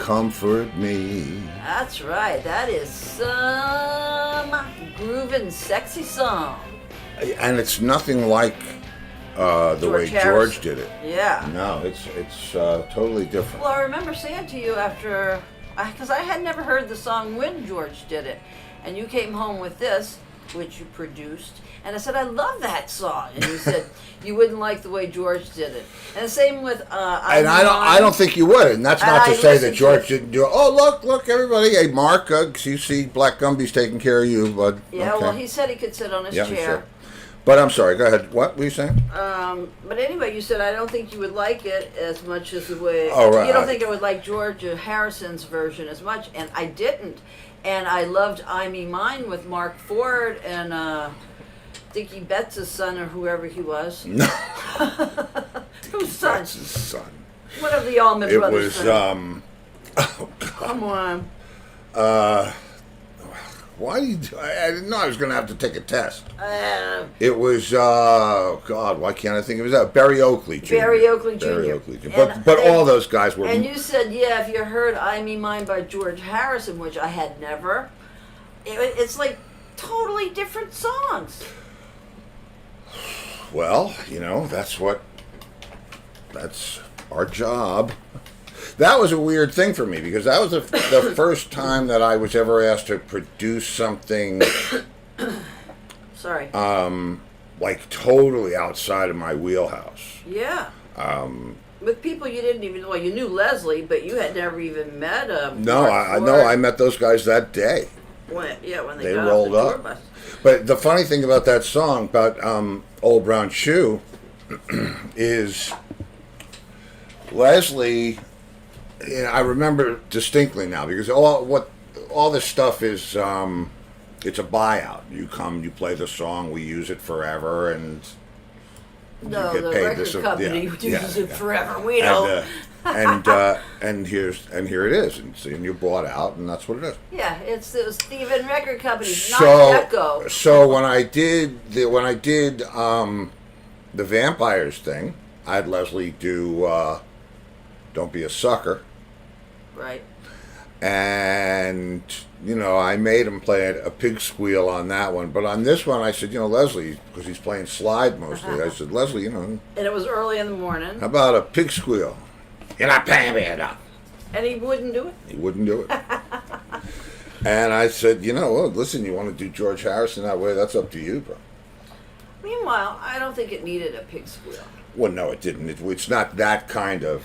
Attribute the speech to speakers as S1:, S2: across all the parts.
S1: comfort me.
S2: That's right. That is some groovin' sexy song.
S1: And it's nothing like the way George did it.
S2: Yeah.
S1: No, it's totally different.
S2: Well, I remember saying to you after, because I had never heard the song when George did it, and you came home with this, which you produced, and I said, I love that song. And you said you wouldn't like the way George did it. And the same with
S1: and I don't think you would. And that's not to say that George didn't do it. Oh, look, everybody. Hey, Mark, you see Black Gumby's taking care of you, bud.
S2: Yeah,
S1: okay.
S2: Well, he said he could sit on his chair.
S1: Sure. But I'm sorry, go ahead. What were you saying?
S2: But anyway, you said I don't think you would like it as much as the way...
S1: Oh, right.
S2: You don't think I would like George Harrison's version as much, and I didn't. And I loved I Me Mine with Mark Ford and Dickie Betts' son or whoever he was.
S1: No.
S2: Whose son?
S1: That's his son.
S2: One of the Allman Brothers.
S1: It was, oh, God.
S2: Come on.
S1: Why do you do... I didn't know I was going to have to take a test.
S2: It
S1: was, God, why can't I think of his name? Barry Oakley Jr.
S2: Barry Oakley Jr.
S1: Barry Oakley Jr. But all those guys were...
S2: And you said, yeah, if you heard I Me Mine by George Harrison, which I had never, it's like totally different songs.
S1: Well, that's our job. That was a weird thing for me because that was the first time that I was ever asked to produce something.
S2: Sorry.
S1: Like totally outside of my wheelhouse.
S2: Yeah. With people you didn't even know. Well, you knew Leslie, but you had never even met him.
S1: No, I met those guys that day.
S2: When they
S1: got
S2: rolled
S1: off the tour bus. But the funny thing about that song, about Old Brown Shoe, is Leslie. I remember distinctly now because all this stuff is it's a buyout. You come, you play the song, we use it forever, and
S2: no,
S1: you get
S2: the
S1: paid
S2: record company uses it forever. We don't.
S1: And here it is, and you're bought out, and that's what it is.
S2: Yeah, it's the Steven Record Company, not Echo.
S1: So when I did the Vampires thing, I had Leslie do "Don't Be a Sucker."
S2: Right.
S1: And I made him play a pig squeal on that one, but on this one I said, Leslie, because he's playing slide mostly. I said, Leslie,
S2: And it was early in the morning.
S1: How about a pig squeal? You're not paying me enough.
S2: And he wouldn't do it?
S1: He wouldn't do it. And I said, listen, you want to do George Harrison that way? That's up to you, bro.
S2: Meanwhile, I don't think it needed a pig squeal.
S1: Well, no, it didn't. It's not that kind of...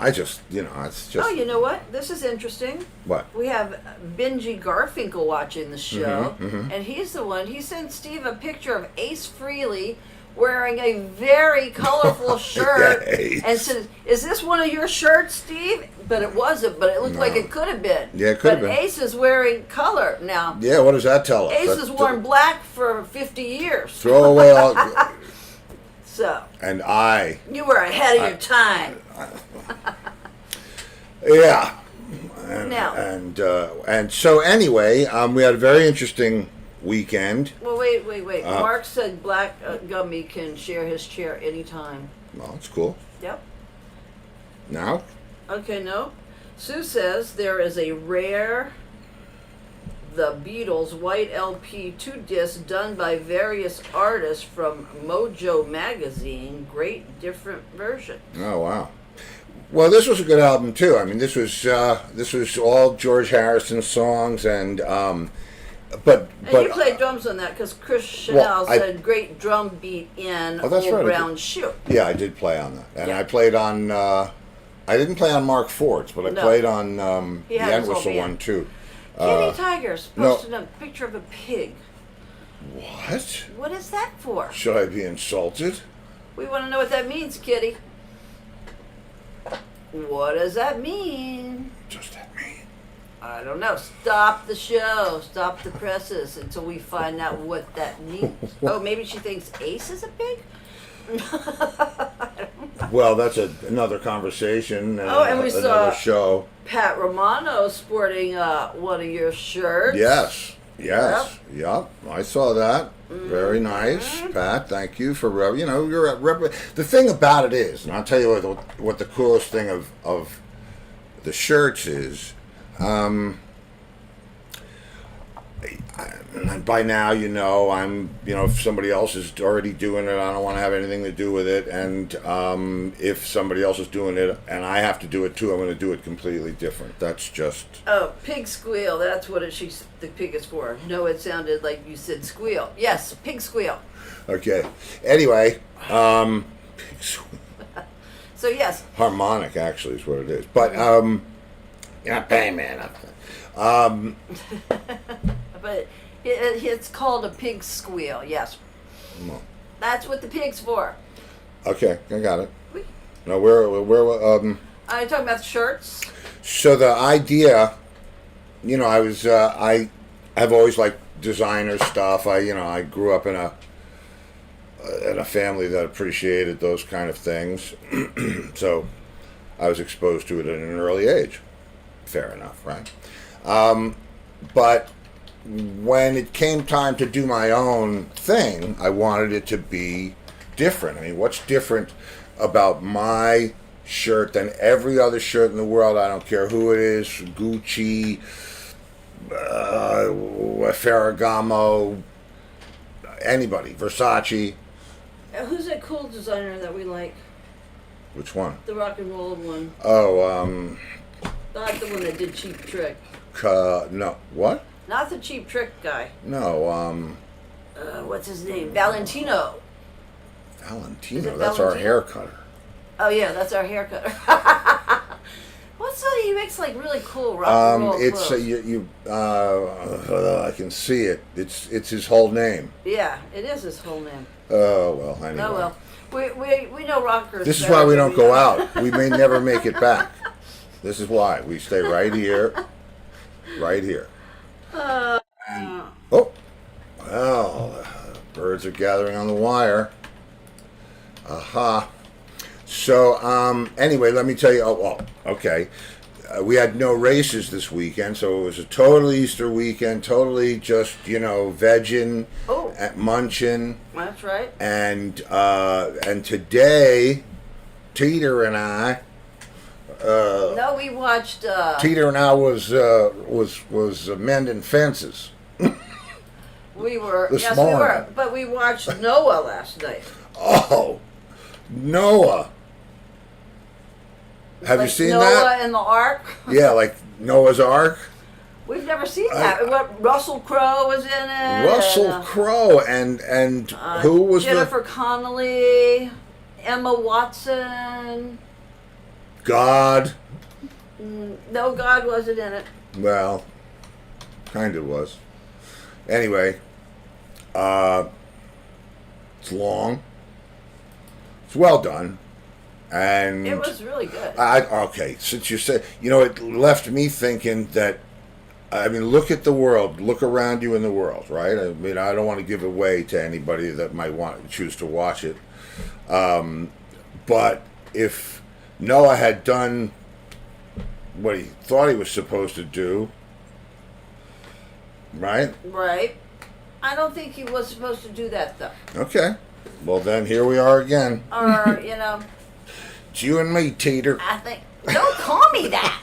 S1: I just, it's just...
S2: Oh, you know what? This is interesting.
S1: What?
S2: We have Benji Garfinkel watching the show,
S1: mm-hmm.
S2: and he's the one. He sent Steve a picture of Ace Frehley wearing a very colorful shirt, and said, "Is this one of your shirts, Steve?" But it wasn't. But it looked like it could have been.
S1: Yeah, it could have been.
S2: But Ace is wearing color now.
S1: Yeah, what does that tell us?
S2: Ace has worn black for 50 years.
S1: Throw away all...
S2: So.
S1: And
S2: you were ahead of your time.
S1: Yeah.
S2: Now.
S1: And so anyway, we had a very interesting weekend.
S2: Well, wait. Mark said Black Gumby can share his chair anytime.
S1: Well, that's cool.
S2: Yep.
S1: Now?
S2: Okay, no. Sue says there is a rare The Beatles white LP 2-disc done by various artists from Mojo Magazine. Great different version.
S1: Oh, wow. Well, this was a good album too. I mean, this was all George Harrison songs, and but
S2: you played drums on that because Chris Chanel said great drum beat in Old Brown Shoe.
S1: Yeah, I did play on that, and I played on. I didn't play on Mark Ford's, but I played on the Entwistle one too.
S2: Kitty Tigers posted a picture of a pig.
S1: What?
S2: What is that for?
S1: Should I be insulted?
S2: We want to know what that means, Kitty. What does that mean?
S1: What does that mean?
S2: I don't know. Stop the show. Stop the presses until we find out what that means. Oh, maybe she thinks Ace is a pig? I don't know.
S1: Well, that's another conversation.
S2: And we saw
S1: show.
S2: Pat Romano sporting one of your shirts.
S1: Yes. Yep. I saw that. Very nice, Pat. Thank you for you're the thing about it is, and I'll tell you what the coolest thing of the shirts is, by now, if somebody else is already doing it, I don't want to have anything to do with it. And if somebody else is doing it and I have to do it too, I'm going to do it completely different. That's just.
S2: Oh, pig squeal. That's what the pig is for. No, it sounded like you said squeal. Yes, pig squeal.
S1: Okay. Anyway, pig squeal.
S2: So yes.
S1: Harmonic actually is what it is. But yeah, bang man.
S2: But it's called a pig squeal. Yes.
S1: Well,
S2: that's what the pig's for.
S1: Okay, I got it. Now where
S2: Are you talking about the shirts?
S1: So the idea, I have always liked designer stuff. I grew up in a family that appreciated those kind of things. So I was exposed to it at an early age. Fair enough, right? But when it came time to do my own thing, I wanted it to be different. I mean, what's different about my shirt than every other shirt in the world? I don't care who it is, Gucci, Ferragamo, anybody, Versace.
S2: Who's that cool designer that we like?
S1: Which one?
S2: The rock and roll one.
S1: Oh,
S2: Not the one that did Cheap Trick.
S1: No, what?
S2: Not the Cheap Trick guy.
S1: No,
S2: What's his name? Valentino.
S1: Valentino. That's our hair cutter.
S2: Oh yeah, that's our hair cutter. What's that? He makes like really cool rock and roll
S1: it's
S2: clothes.
S1: I can see it. It's his whole name.
S2: Yeah, it is his whole name.
S1: Oh well, anyway.
S2: Oh well, we know rockers.
S1: This is why we don't go out. We may never make it back. This is why we stay right here, right here. Oh, well, birds are gathering on the wire. Aha. So, anyway, let me tell you. Oh, well, okay. We had no races this weekend, so it was a total Easter weekend. Totally just vegging, munching.
S2: That's right.
S1: And today, Teeter and I.
S2: No, we watched.
S1: Teeter and I was mending fences.
S2: We were.
S1: This
S2: We
S1: morning.
S2: were. But we watched Noah last night.
S1: Oh, Noah. Have you seen
S2: Noah
S1: that?
S2: Noah and the Ark.
S1: Yeah, like Noah's Ark.
S2: We've never seen that. What Russell Crowe was in it.
S1: Russell Crowe and who was
S2: Jennifer Connelly, Emma Watson.
S1: God.
S2: No, God wasn't in it.
S1: Well, kind of was. Anyway, it's long. It's well done. And
S2: it was really good.
S1: Okay, since you said, it left me thinking that, look at the world. Look around you in the world, right? I don't want to give away to anybody that might choose to watch it. But if Noah had done what he thought he was supposed to do, right?
S2: Right. I don't think he was supposed to do that, though.
S1: Okay. Well, then here we are again.
S2: Or,
S1: It's you and me, Teeter.
S2: I think. Don't call me that.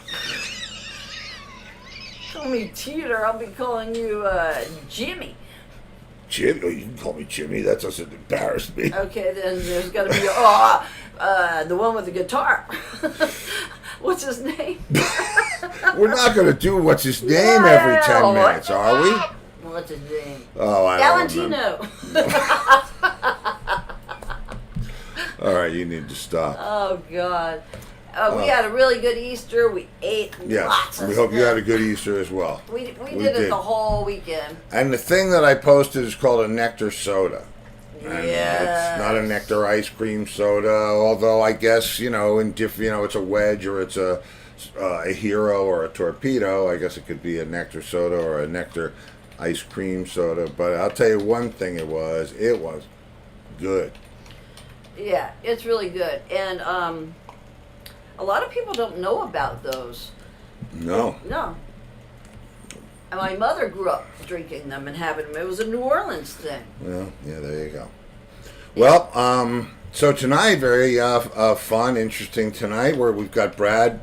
S2: Call me Teeter. I'll be calling you Jimmy.
S1: Jimmy? Oh, you can call me Jimmy. That doesn't embarrass me.
S2: Okay, then there's got to be the one with the guitar. What's his name?
S1: We're not going to do what's his name every 10 minutes, are we?
S2: What's his name?
S1: Oh, I
S2: Valentino.
S1: don't remember. All right, you need to stop.
S2: Oh, God. We had a really good Easter. We ate lots of
S1: we hope
S2: stuff.
S1: you had a good Easter as well.
S2: We did it the whole weekend.
S1: And the thing that I posted is called a nectar soda. And
S2: yes.
S1: It's not a nectar ice cream soda, although I guess, in different, it's a wedge or it's a hero or a torpedo. I guess it could be a nectar soda or a nectar ice cream soda. But I'll tell you one thing it was good.
S2: Yeah, it's really good. And a lot of people don't know about those.
S1: No.
S2: No. And my mother grew up drinking them and having them. It was a New Orleans thing.
S1: Well, yeah, there you go. Well, so tonight, very fun, interesting tonight, where we've got Brad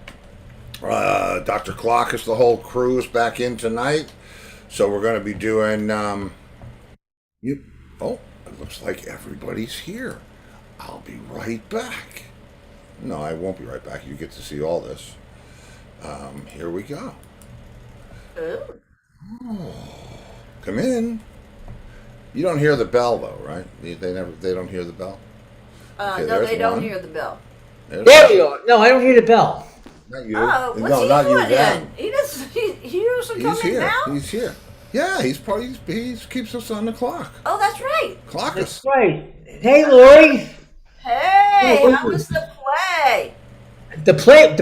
S1: Dr. Clockus, the whole crew is back in tonight. So we're going to be doing. You. Oh, it looks like everybody's here. I'll be right back. No, I won't be right back. You get to see all this. Here we go.
S2: Ooh.
S1: Come in. You don't hear the bell though, right? They don't hear the bell. Okay,
S2: No, they don't
S1: one.
S2: hear the bell.
S3: There we go. No, I don't hear the bell.
S1: Not you.
S2: Oh, what's
S1: no,
S2: he
S1: not
S2: doing
S1: you. Them.
S2: in? He doesn't. He usually
S1: He's
S2: comes in
S1: here.
S2: now.
S1: He's here. Yeah, he keeps us on the clock.
S2: Oh, that's right.
S1: Clock us.
S3: That's right. Hey, Lori.
S2: Hey,
S3: Oh,
S2: how was the play?
S3: The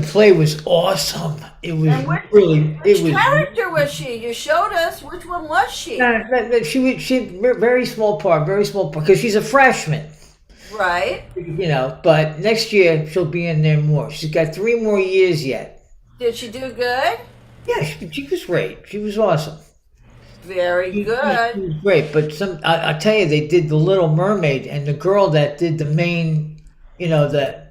S3: play was awesome. It was
S2: And
S3: really.
S2: Which character was she? You showed us. Which one was she?
S3: She very small part, because she's a freshman.
S2: Right.
S3: But next year she'll be in there more. She's got 3 more years yet.
S2: Did she do good?
S3: Yeah, she was great. She was awesome.
S2: Very
S3: She
S2: good.
S3: was great. But I tell you, they did the Little Mermaid, and the girl that did the main,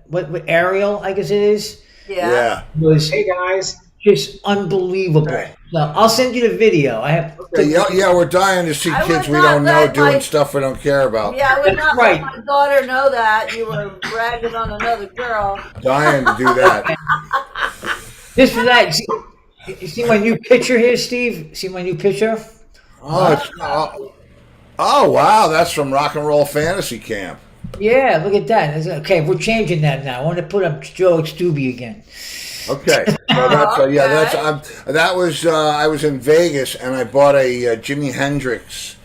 S3: what Ariel, I guess it is,
S2: Yeah.
S3: was
S4: Hey guys.
S3: just unbelievable.
S4: Hey.
S3: So I'll send you the video. I have.
S1: Yeah, we're dying to see
S2: I
S1: kids
S2: would
S1: we
S2: not
S1: don't know
S2: let
S1: doing
S2: my-
S1: stuff we don't care about.
S2: Yeah, I would not
S3: Right.
S2: let my daughter know that you were bragging on another girl.
S1: Dying to do that.
S3: This is that. You see my new picture here, Steve? See my new picture?
S1: Oh, wow, that's from Rock and Roll Fantasy Camp.
S3: Yeah, look at that. Okay, we're changing that now. I want to put up Joe Stubby again.
S1: Okay, so that's that was I was in Vegas and I bought a Jimi Hendrix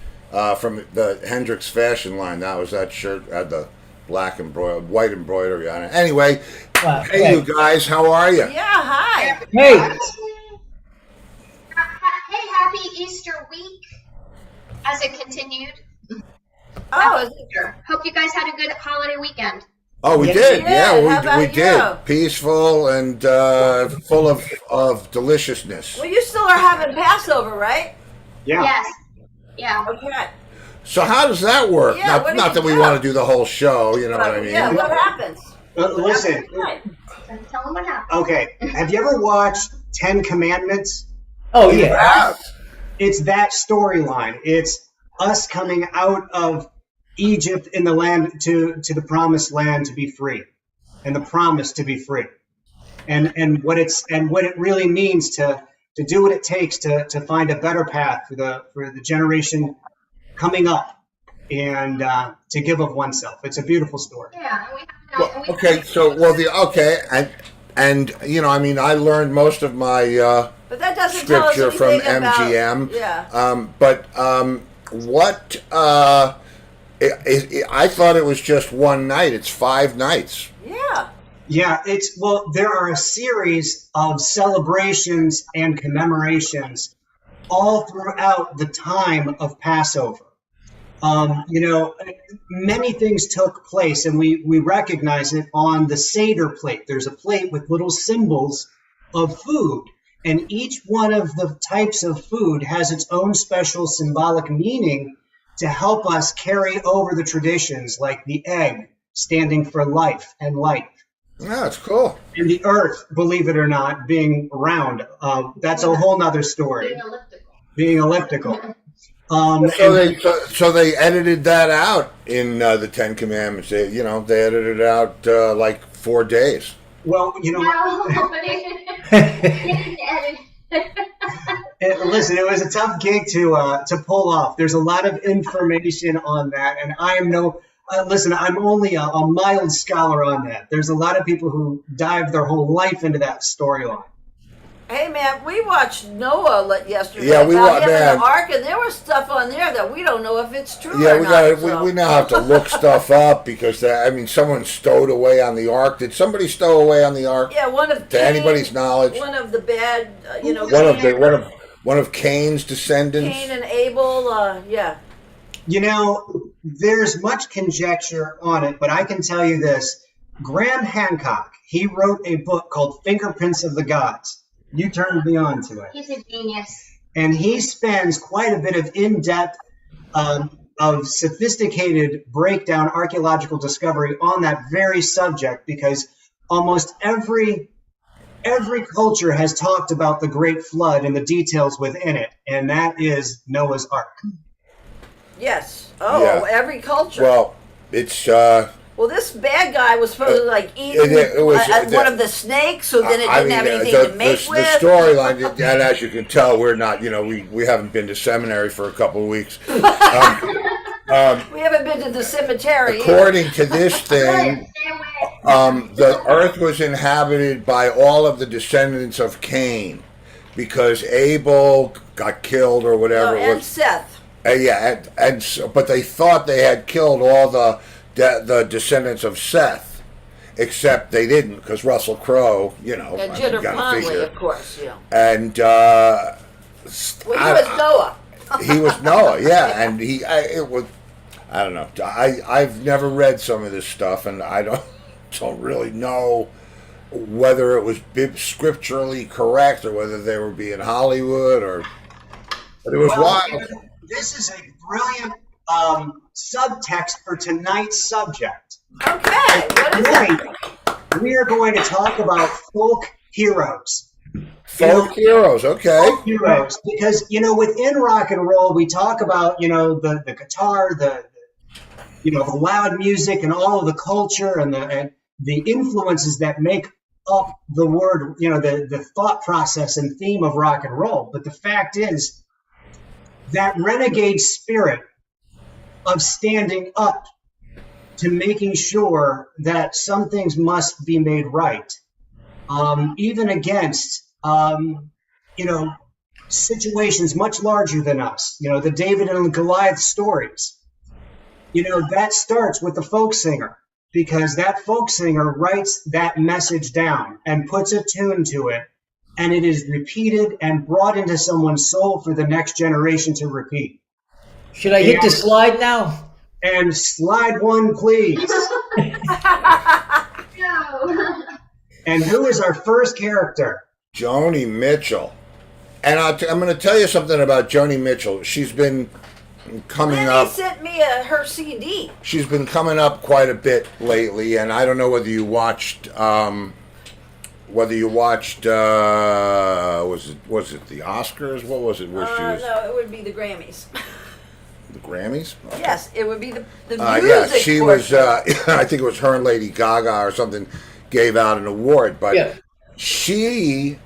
S1: from the Hendrix fashion line. That shirt had the white embroidery on it. Anyway,
S3: Wow,
S1: hey
S3: okay.
S1: you guys, how are you?
S2: Yeah, hi.
S3: Hey,
S5: Hey, happy Easter week as it continued.
S2: Oh, is it-
S5: Hope you guys had a good holiday weekend.
S1: Oh, we
S3: Yeah.
S1: did.
S2: Yeah,
S1: Yeah,
S2: how about
S1: we
S2: you?
S1: did. Peaceful and full of deliciousness.
S2: well, you still are having Passover, right?
S4: Yeah.
S5: Yes. Yeah.
S2: Okay.
S1: So how does that work?
S2: Yeah, what do
S1: not
S2: you
S1: that we
S2: do?
S1: want to do the whole show, you know what I mean?
S2: Yeah, what happens?
S4: Listen.
S2: Right.
S5: Tell them what happened.
S4: Okay. Have you ever watched 10 Commandments?
S3: oh yeah.
S4: It's that storyline. It's us coming out of Egypt in the land to the promised land to be free, and the promise to be free, and what it really means to do what it takes to find a better path for the generation coming up, and to give of oneself. It's a beautiful story.
S5: Yeah.
S1: And I mean, I learned most of my
S2: But that doesn't tell us
S1: scripture from
S2: anything about.
S1: MGM.
S2: Yeah.
S1: What? I thought it was just one night. It's 5 nights.
S2: Yeah.
S4: Yeah, there are a series of celebrations and commemorations all throughout the time of Passover. Many things took place, and we recognize it on the Seder plate. There's a plate with little symbols of food, and each one of the types of food has its own special symbolic meaning to help us carry over the traditions, like the egg standing for life and light.
S1: Yeah, it's cool.
S4: And the earth, believe it or not, being round. That's a whole nother story.
S5: Being elliptical.
S4: Being elliptical.
S1: So they edited that out in the 10 Commandments. They edited it out like 4 days.
S4: Well,
S5: No, but it
S4: listen, it was a tough gig to pull off. There's a lot of information on that, and I am I'm only a mild scholar on that. There's a lot of people who dive their whole life into that storyline.
S2: Hey man, we watched Noah yesterday
S1: Yeah, we
S2: about
S1: wa-
S2: him in
S1: man.
S2: the ark, and there was stuff on there that we don't know if it's true
S1: Yeah,
S2: or not.
S1: we now have to look stuff up because someone stowed away on the ark. Did somebody stow away on the ark?
S2: Yeah, one of
S1: To anybody's knowledge,
S2: one of the bad,
S1: one of Cain's descendants.
S2: Cain and Abel. Yeah.
S4: There's much conjecture on it, but I can tell you this. Graham Hancock, he wrote a book called Fingerprints of the Gods. You turned me on to it.
S5: He's a genius.
S4: And he spends quite a bit of in-depth, of sophisticated breakdown archaeological discovery on that very subject, because almost every every culture has talked about the Great Flood and the details within it, and that is Noah's Ark.
S2: Yes. Oh,
S1: Yeah.
S2: every culture.
S1: Well, it's
S2: Well, this bad guy was supposed to like eat
S1: it was-
S2: one of the snakes, so then it
S1: I
S2: didn't have
S1: mean,
S2: anything to make
S1: the
S2: with.
S1: storyline, and as you can tell, we're not, we haven't been to seminary for a couple of weeks.
S2: We haven't been to the cemetery.
S1: According to this thing, the earth was inhabited by all of the descendants of Cain, because Abel got killed or whatever.
S2: And Seth.
S1: Yeah, but they thought they had killed all the descendants of Seth, except they didn't, because Russell Crowe,
S2: And Jitter Conley, of course,
S1: And
S2: well, he was Noah.
S1: he was Noah, yeah, and it was. I don't know. I've never read some of this stuff, and I don't really know whether it was scripturally correct or whether they were being Hollywood but it was wild.
S4: This is a brilliant subtext for tonight's subject.
S2: Okay, what is it?
S4: Tonight, we are going to talk about folk heroes.
S1: Folk heroes, okay.
S4: Folk heroes, because within rock and roll, we talk about the guitar, the loud music, and all of the culture and the influences that make up the word, the thought process and theme of rock and roll. But the fact is, that renegade spirit of standing up to making sure that some things must be made right, even against, situations much larger than us, the David and Goliath stories, that starts with the folk singer, because that folk singer writes that message down and puts a tune to it, and it is repeated and brought into someone's soul for the next generation to repeat.
S3: Should I hit the slide now?
S4: And slide one, please.
S5: No.
S4: And who is our first character?
S1: Joni Mitchell. And I'm going to tell you something about Joni Mitchell. She's been coming
S2: Lenny
S1: up.
S2: sent me her CD.
S1: She's been coming up quite a bit lately, and I don't know whether you watched. Was it the Oscars? What was it? Where she was
S2: No, it would be the Grammys.
S1: the Grammys? Okay.
S2: Yes, it would be the music.
S1: Yeah, she was.
S2: portion.
S1: I think it was her and Lady Gaga or something gave out an award, but
S3: Yeah.
S1: she,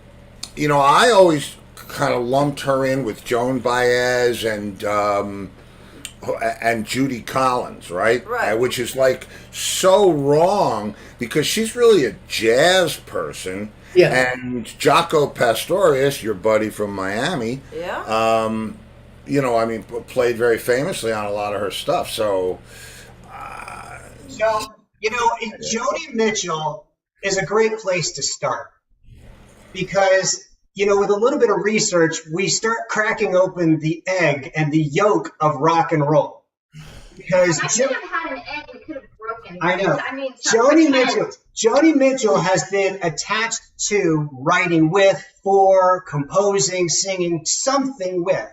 S1: I always kind of lumped her in with Joan Baez and Judy Collins, right?
S2: Right.
S1: Which is like so wrong, because she's really a jazz person.
S3: Yeah.
S1: And Jaco Pastorius, your buddy from Miami,
S2: Yeah.
S1: played very famously on a lot of her stuff. So,
S4: Joni Mitchell is a great place to start, because, with a little bit of research, we start cracking open the egg and the yolk of rock and roll. Because
S5: I should have had an egg that could have broken.
S4: I know.
S5: I mean,
S4: Joni Mitchell has been attached to writing with, for, composing, singing, something with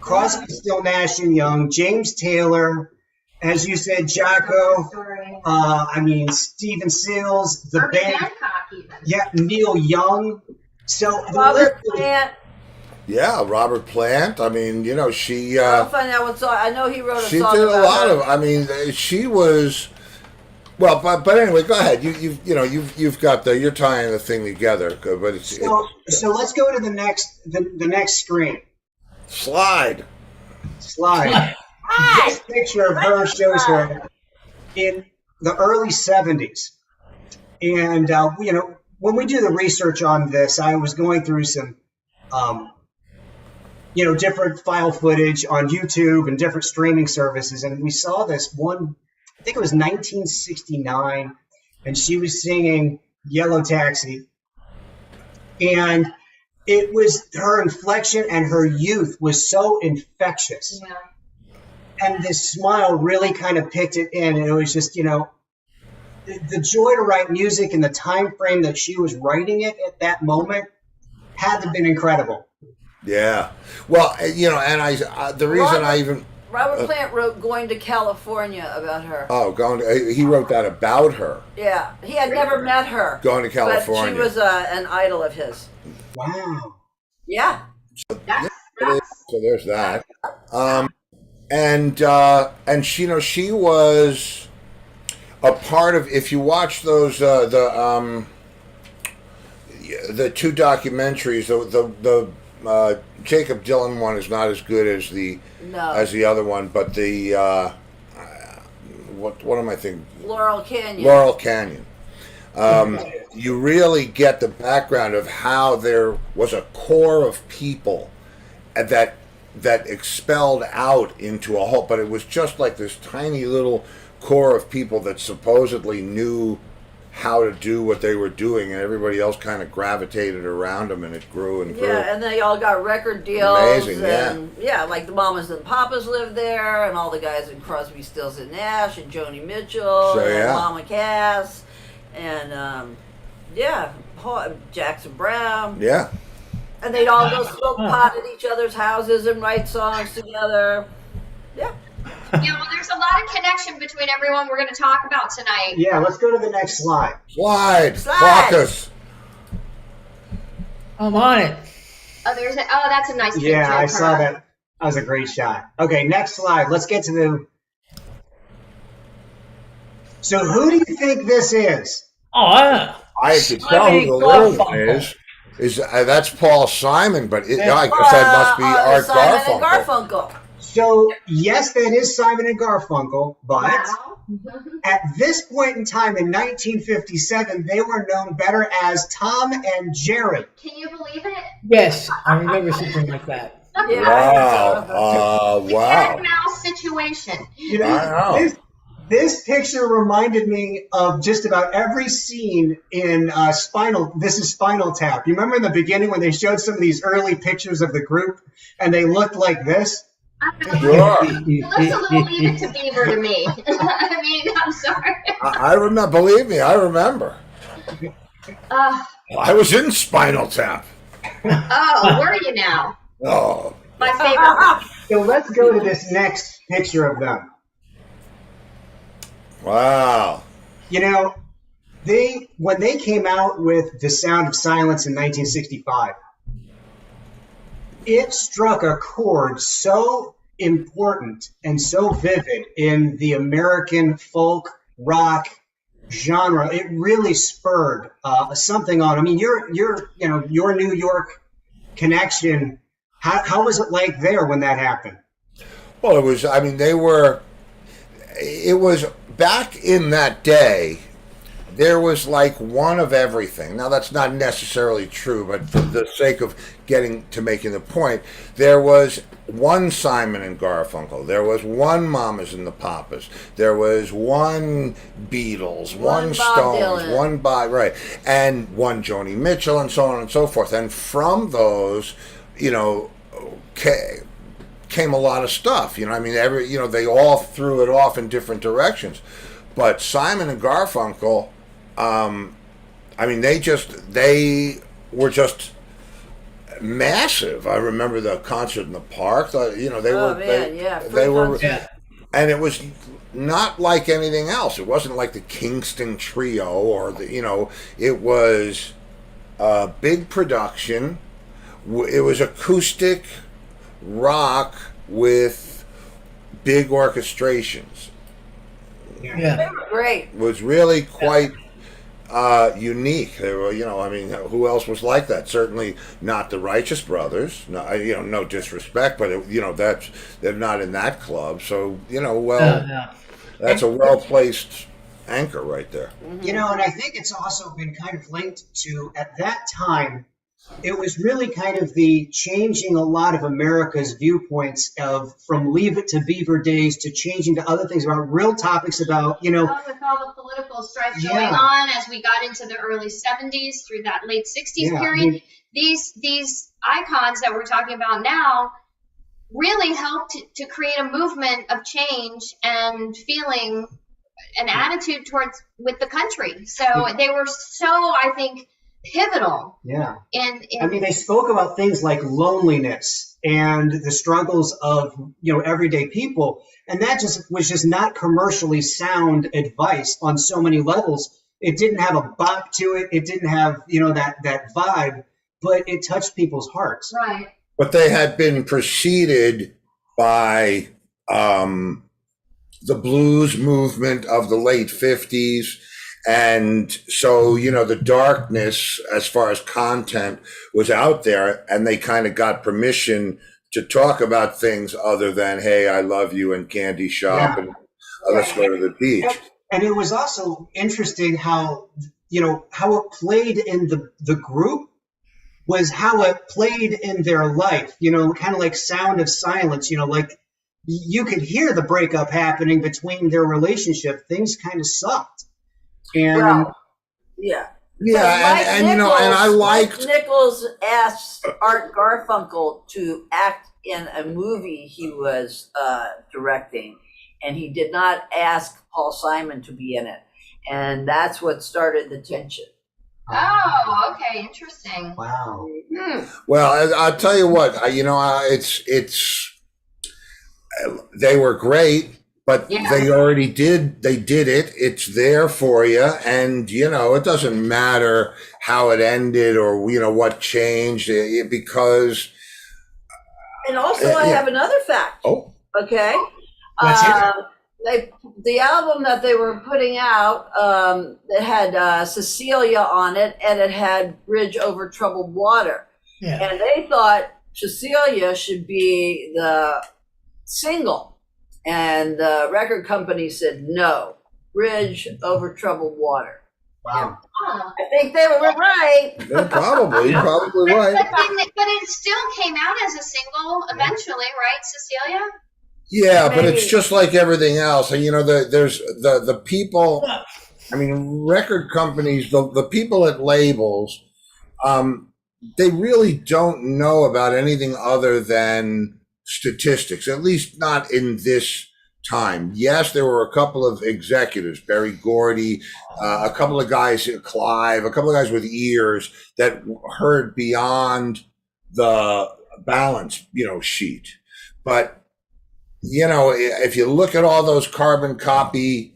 S4: Crosby, Still, Nash and Young, James Taylor, as you said, Jaco, Stephen Seals, the
S5: Herbie
S4: band,
S5: Hancock even.
S4: yeah, Neil Young. So
S2: Robert Plant.
S1: yeah, Robert Plant. I mean, she.
S2: I'll find out what song. I know he wrote a
S1: She
S2: song
S1: did a
S2: about
S1: lot
S2: her.
S1: of. I mean, she was. Well, but anyway, go ahead. You've got you're tying the thing together, but it's
S4: So let's go to the next screen.
S1: slide.
S4: Slide. This picture of her shows her in the early 70s. And, when we do the research on this, I was going through some, different file footage on YouTube and different streaming services. And we saw this one, I think it was 1969, and she was singing Yellow Taxi. And it was her inflection and her youth was so infectious.
S5: Yeah.
S4: And this smile really kind of picked it in. And it was just, the joy to write music and the time frame that she was writing it at that moment had to have been incredible.
S1: Yeah. Well, and the reason I even
S2: Robert Plant wrote "Going to California" about her.
S1: Oh, he wrote that about her.
S2: Yeah, he had never met her.
S1: Going to California.
S2: But she was an idol of his.
S4: Wow.
S2: Yeah.
S1: So there's that. And she was a part of. If you watch those the two documentaries, the Jacob Dylan one is not as good as the other one, but the what am I thinking?
S2: Laurel Canyon.
S1: Laurel Canyon. You really get the background of how there was a core of people that expelled out into a whole, but it was just like this tiny little core of people that supposedly knew how to do what they were doing, and everybody else kind of gravitated around them, and it grew and grew.
S2: Yeah, and they all got record deals.
S1: Amazing,
S2: and, yeah, like the Mamas and Papas lived there, and all the guys in Crosby, Stills and Nash, and Joni Mitchell, and Mama Cass, and Jackson Brown.
S1: Yeah.
S2: And they'd all go smoke pot at each other's houses and write songs together. Yeah.
S5: Yeah, well, there's a lot of connection between everyone we're going to talk about tonight.
S4: Yeah, let's go to the next slide.
S1: Slide. Focus.
S3: I'm on it.
S5: Oh, that's a nice picture.
S4: Yeah, I saw that. That was a great shot. Okay, next slide. Let's get to the... So who do you think this is?
S3: Oh,
S1: I could tell who the little one is. That's Paul Simon, but I guess that must be Art
S2: Simon
S1: Garfunkel.
S2: And Garfunkel.
S4: So, yes, that is Simon and Garfunkel, but at this point in time in 1957, they were known better as Tom and Jerry.
S5: Can you believe it?
S3: yes, I remember something like that.
S2: Yeah,
S1: Wow.
S5: The
S1: Wow.
S5: cat and mouse situation.
S4: You know,
S1: I know.
S4: This picture reminded me of just about every scene in This is Spinal Tap. You remember in the beginning when they showed some of these early pictures of the group and they looked like this?
S1: Sure.
S5: It looks a little Leave It to Beaver to me. I mean, I'm sorry.
S1: I remember. Believe me, I remember. I was in Spinal Tap.
S5: Oh, were you now?
S1: Oh.
S5: My favorite.
S4: So let's go to this next picture of them.
S1: Wow.
S4: You know, when they came out with The Sound of Silence in 1965, it struck a chord so important and so vivid in the American folk rock genre. It really spurred something on. I mean, your New York connection. How was it like there when that happened?
S1: Well, it was. I mean, it was back in that day. There was like one of everything. Now, that's not necessarily true, but for the sake of making the point, there was one Simon and Garfunkel. There was one Mamas and the Papas. There was one Beatles, one
S2: Bob
S1: Stones,
S2: Dylan.
S1: one Bob, right, and one Joni Mitchell, and so on and so forth. And from those, came a lot of stuff. I mean, they all threw it off in different directions. But Simon and Garfunkel, I mean, they were just massive. I remember the concert in the park. They were, and it was not like anything else. It wasn't like the Kingston Trio or it was a big production. It was acoustic rock with big orchestrations.
S3: Yeah.
S2: They were great.
S1: It was really quite unique. They were, I mean, who else was like that? Certainly not the Righteous Brothers. No, no disrespect, but they're not in that club. So that's a well-placed anchor right there.
S4: And I think it's also been kind of linked to, at that time, it was really kind of the changing a lot of America's viewpoints from Leave It to Beaver days to changing to other things about real topics about,
S5: With all the political strife going on as we got into the early 70s through that late 60s period, these icons that we're talking about now really helped to create a movement of change and feeling an attitude with the country. So they were so, I think, pivotal.
S4: Yeah.
S5: And
S4: I mean, they spoke about things like loneliness and the struggles of, everyday people. And that was just not commercially sound advice on so many levels. It didn't have a bop to it. It didn't have, that vibe, but it touched people's hearts.
S5: Right.
S1: But they had been preceded by the blues movement of the late 50s. And so, the darkness as far as content was out there, and they kind of got permission to talk about things other than, hey, I love you and candy shop and let's go to the beach.
S4: And it was also interesting how it played in the group was how it played in their life, kind of like Sound of Silence, like you could hear the breakup happening between their relationship. Things kind of sucked. And
S2: yeah.
S1: And and I liked
S2: Mike Nichols asked Art Garfunkel to act in a movie he was directing, and he did not ask Paul Simon to be in it, and that's what started the tension.
S5: Oh, okay, interesting.
S4: Wow.
S1: Well, I'll tell you what, they were great. But they already did it. It's there for you. And, it doesn't matter how it ended or, what changed because.
S2: And also I have another fact.
S1: Oh.
S2: Okay. The album that they were putting out, it had Cecilia on it, and it had Bridge Over Troubled Water.
S3: Yeah.
S2: And they thought Cecilia should be the single. And the record company said, no, Bridge Over Troubled Water.
S4: Wow.
S5: Huh.
S2: I think they were right.
S1: Yeah, probably right.
S5: But it still came out as a single eventually, right, Cecilia?
S1: Yeah,
S2: Maybe.
S1: but it's just like everything else. And, there's the people, record companies, the people at labels, they really don't know about anything other than statistics, at least not in this time. Yes, there were a couple of executives, Berry Gordy, a couple of guys, Clive, a couple of guys with ears that heard beyond the balance, sheet. But, if you look at all those carbon copy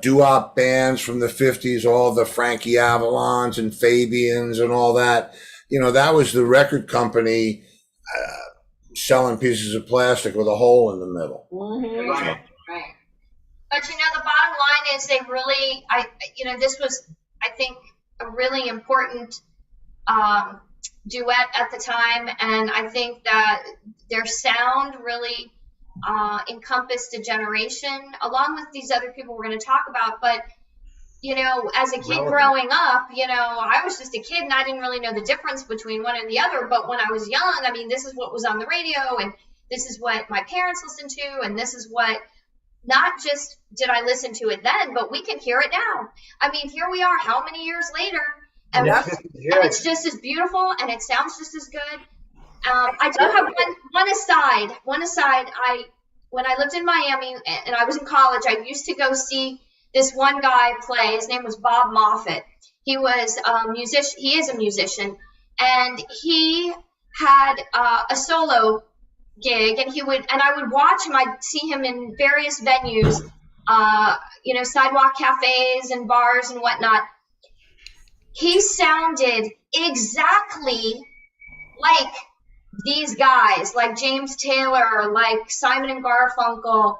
S1: doo-wop bands from the 50s, all the Frankie Avalons and Fabians and all that, that was the record company selling pieces of plastic with a hole in the middle.
S2: Mm-hmm.
S5: Right. But the bottom line is they really, this was, I think, a really important duet at the time, and I think that their sound really encompassed a generation, along with these other people we're going to talk about. But as a kid growing up, I was just a kid and I didn't really know the difference between one and the other. But when I was young, this is what was on the radio, and this is what my parents listened to, and this is what, not just did I listen to it then, but we can hear it now. Here we are, how many years later, and it's just as beautiful and it sounds just as good. I do have one aside. When I lived in Miami and I was in college, I used to go see this one guy play. His name was Bob Moffett. He was a musician. He is a musician, and he had a solo gig, and I would watch him. I'd see him in various venues, sidewalk cafes and bars and whatnot. He sounded exactly like these guys, like James Taylor, like Simon and Garfunkel.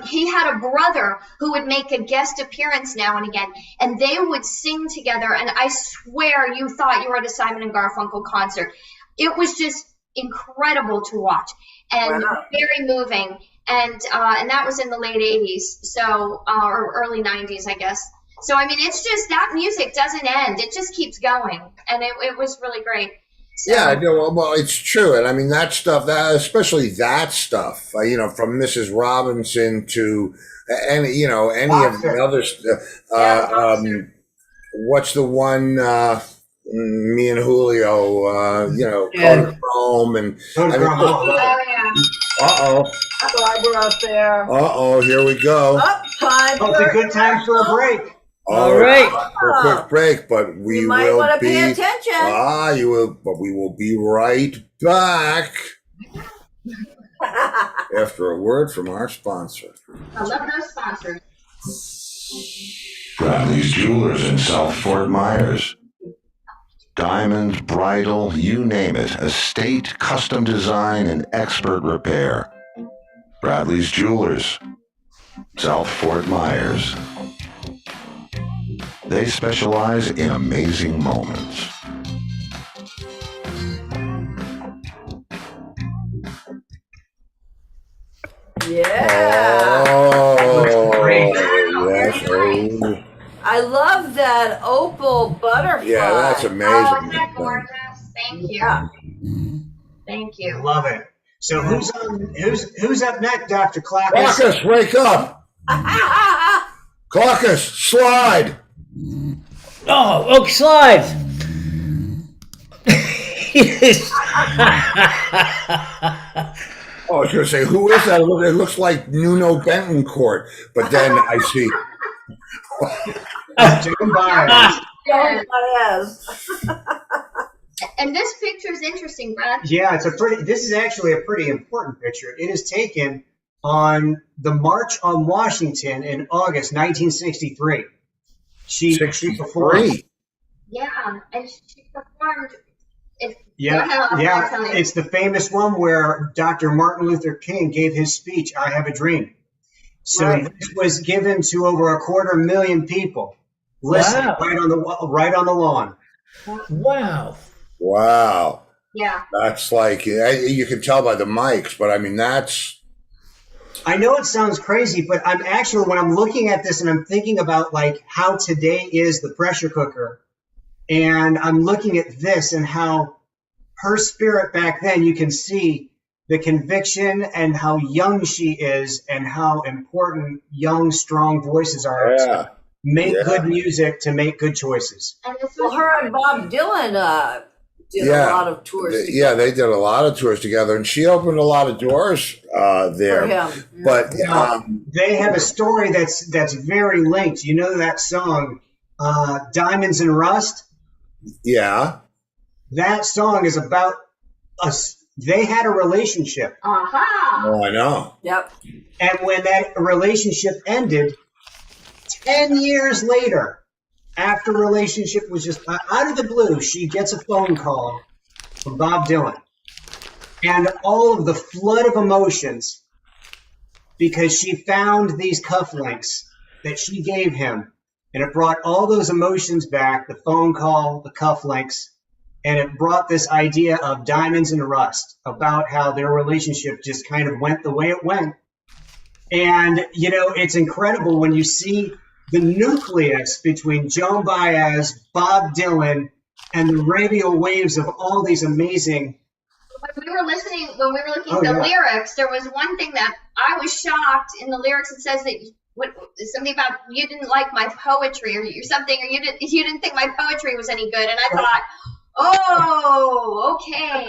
S5: He had a brother who would make a guest appearance now and again, and they would sing together, and I swear you thought you were at a Simon and Garfunkel concert. It was just incredible to watch and very moving, and that was in the late 80s, so or early 90s, I guess. So it's just that music doesn't end; it just keeps going, and it was really great. So,
S1: yeah, well, it's true, and that stuff, especially that stuff, from Mrs. Robinson to any of the other stuff. What's the one? Me and Julio, Chrome and.
S2: We're up there.
S1: Here we go.
S2: Time.
S4: It's a good time for a break.
S3: All right.
S1: for a quick break, but we
S2: You might
S1: will
S2: want to
S1: be.
S2: pay attention.
S1: You will, but we will be right back after a word from our sponsor.
S5: I love those sponsors.
S1: Bradley's Jewelers in South Fort Myers. Diamond, bridal, you name it. Estate, custom design, and expert repair. Bradley's Jewelers, South Fort Myers. They specialize in amazing moments.
S2: Yeah.
S1: Oh,
S4: Great.
S1: yes. Oh.
S2: I love that opal butterfly.
S1: Yeah, that's amazing.
S5: Oh, isn't that gorgeous? Thank you.
S2: Yeah.
S5: Thank you.
S4: Love it. So who's up next, Dr. Clarkus?
S1: Clarkus, wake up! Clarkus, slide!
S3: Oh, Oak Slide. Yes.
S1: Oh, I was going to say, who is that? It looks like Nuno Bentoncourt, but then I see.
S4: Jim Byers.
S2: Yes.
S5: And this picture is interesting, Brad.
S4: Yeah, this is actually a pretty important picture. It is taken on the March on Washington in August 1963. She performed.
S5: Yeah, and she performed.
S4: Yeah. It's the famous one where Dr. Martin Luther King gave his speech, I Have a Dream. So This was given to over 250,000 people. Listen,
S3: Wow.
S4: right on the lawn.
S3: Wow.
S1: Wow.
S5: Yeah.
S1: That's like, you can tell by the mics, but I mean, that's.
S4: I know it sounds crazy, but I'm actually, when I'm looking at this and I'm thinking about like how today is the pressure cooker, and I'm looking at this and how her spirit back then, you can see the conviction and how young she is and how important young, strong voices are to make good music, to make good choices.
S5: And this
S2: Well,
S5: was
S2: her and Bob Dylan did a lot of tours together.
S1: Yeah, they did a lot of tours together, and she opened a lot of doors there.
S2: For him.
S1: But
S4: they have a story that's very linked. You know that song, Diamonds and Rust?
S1: yeah,
S4: That song is about us. They had a relationship.
S1: oh, I know.
S2: Yep.
S4: And when that relationship ended, 10 years later, after relationship was just out of the blue, she gets a phone call from Bob Dylan. And all of the flood of emotions, because she found these cufflinks that she gave him, and it brought all those emotions back, the phone call, the cufflinks, and it brought this idea of diamonds and rust, about how their relationship just kind of went the way it went. And, you know, it's incredible when you see the nucleus between Joan Baez, Bob Dylan, and the radial waves of all these amazing.
S5: when we were looking at the lyrics, there was one thing that I was shocked in the lyrics. It says that something about you didn't like my poetry or something, or you didn't think my poetry was any good. And I thought, oh, okay.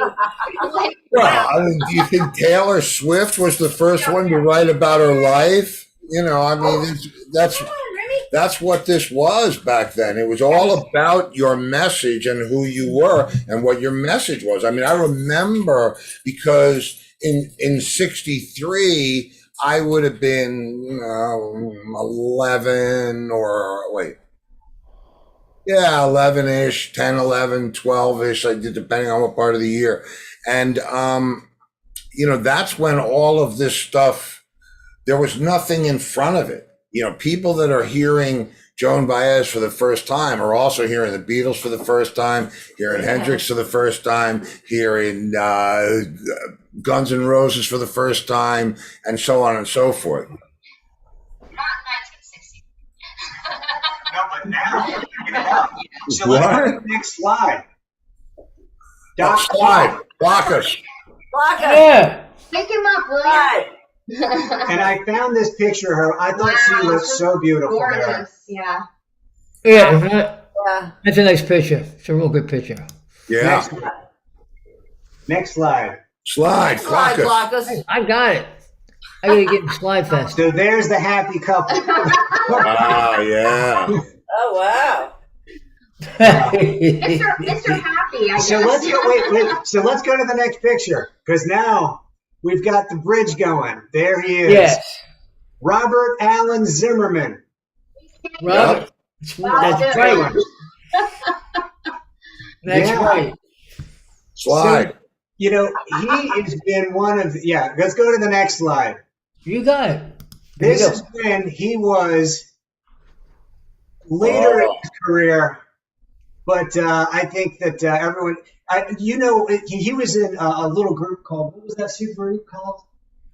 S5: Like,
S1: Well, I mean, do you think Taylor Swift was the first one to write about her life? You know, I mean, that's what this was back then. It was all about your message and who you were and what your message was. I mean, I remember because in 63, I would have been 11 or wait. Yeah, 11-ish, 10, 11, 12-ish, depending on what part of the year. And, you know, that's when all of this stuff, there was nothing in front of it. You know, people that are hearing Joan Baez for the first time are also hearing the Beatles for the first time, hearing Hendrix for the first time, hearing Guns N' Roses for the first time, and so on and so forth.
S5: not 1960.
S4: No, but now, check it out. So
S1: What?
S4: let's go to the next slide.
S1: Slide, block us.
S2: Block us.
S3: Yeah.
S5: Pick him up, will
S2: Right.
S5: you?
S4: And I found this picture of her. I thought she looked so beautiful there.
S5: Gorgeous, yeah.
S3: Yeah. isn't it?
S2: Yeah.
S3: That's a nice picture. It's a real good picture.
S1: Yeah.
S4: Next slide.
S1: Slide,
S2: Slide,
S1: block us.
S2: block us.
S3: I got it. I gotta get in Slide Fest.
S4: So there's the happy couple.
S1: Ah, yeah.
S2: Oh, wow.
S5: Mr. Happy, I guess.
S4: So let's go. Wait. So let's go to the next picture because now we've got the bridge going. There he is.
S3: Yes.
S4: Robert Allen Zimmerman.
S3: Robert. That's right. That's
S4: Yeah.
S3: right.
S1: Slide.
S4: So, he has been one of let's go to the next slide.
S3: You got it. There
S4: This
S3: you go.
S4: is when he was later in his career, but I think that everyone, he was in a little group called, what was that super group called?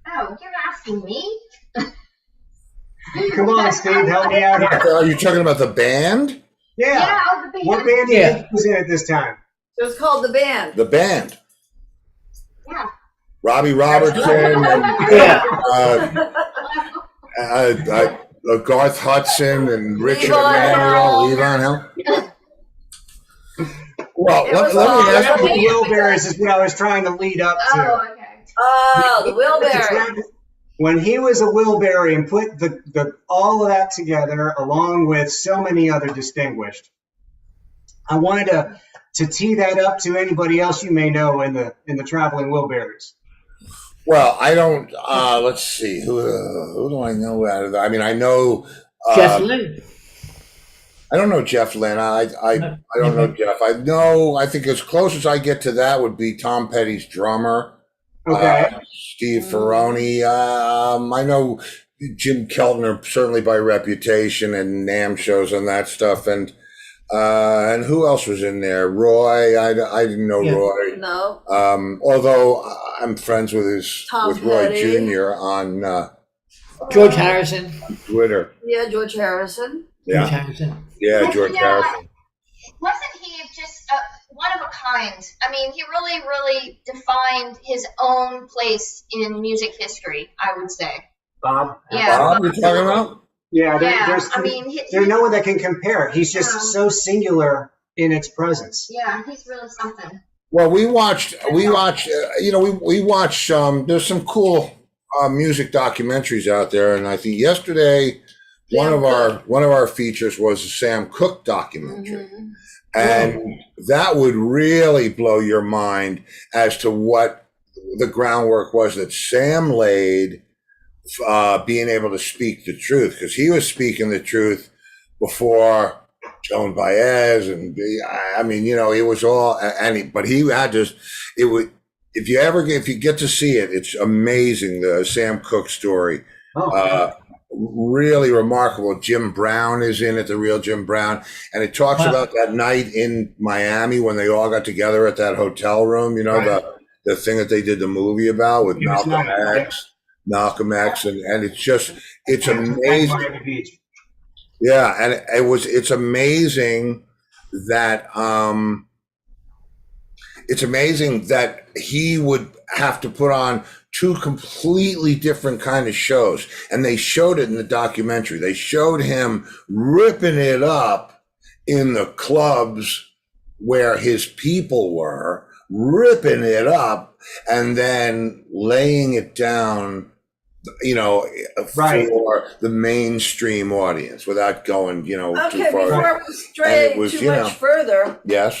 S5: Oh, you're asking me?
S4: Come on, Steve, help me out here.
S1: Are you talking about the band?
S4: Yeah.
S5: The band.
S4: What band do you think he was in at this time?
S2: It was called The Band.
S1: The band.
S5: Yeah.
S1: Robbie Robertson and
S3: Yeah.
S1: Garth Hudson and Richard
S2: Levon
S1: Emanuel,
S2: Helm.
S1: Levon Helm. Well,
S2: It
S1: let
S2: was
S1: me
S2: all-
S1: ask
S4: The
S1: you.
S4: Wilburys is what I was trying to lead up to.
S5: Oh, okay.
S2: Oh, the Wilbury.
S4: When he was a Wilbury and put the all of that together, along with so many other distinguished, I wanted to tee that up to anybody else you may know in the traveling Wilburys.
S1: Well, I don't. Let's see. Who do I know out of that? I mean, I know
S3: Jeff Lynne.
S1: I don't know Jeff Lynne. I don't know Jeff. I think as close as I get to that would be Tom Petty's drummer.
S4: Okay.
S1: Steve Ferroni. I know Jim Keltner certainly by reputation and NAMM shows and that stuff. And who else was in there? Roy. I didn't know
S3: Yeah.
S1: Roy.
S2: No.
S1: Although I'm friends with Roy
S2: Petty.
S1: Jr. on
S3: George Harrison.
S1: Twitter.
S2: Yeah, George Harrison.
S3: George
S1: Yeah,
S3: Harrison.
S1: yeah, George Harrison.
S5: Wasn't he just one of a kind? I mean, he really, really defined his own place in music history, I would say.
S4: Bob.
S5: Yeah.
S1: Bob, you talking about?
S4: Yeah. There's no one that can compare. He's just so singular in its presence.
S5: Yeah, he's really something.
S1: Well, we watched. We watch. We watch. There's some cool music documentaries out there, and I think yesterday one of our features was a Sam Cooke documentary, and that would really blow your mind as to what the groundwork was that Sam laid, being able to speak the truth, because he was speaking the truth before Joan Baez, and I mean, it was all, but he had to. It would, if you get to see it, it's amazing. The Sam Cooke story, really remarkable. Jim Brown is in it, the real Jim Brown, and it talks about that night in Miami when they all got together at that hotel room. The thing that they did the movie about with Malcolm X, and it's amazing. Yeah, and it's amazing that he would have to put on two completely different kind of shows, and they showed it in the documentary. They showed him ripping it up in the clubs where his people were, ripping it up, and then laying it down, for the mainstream audience without going, too far.
S2: Before we stray too much further,
S1: yes.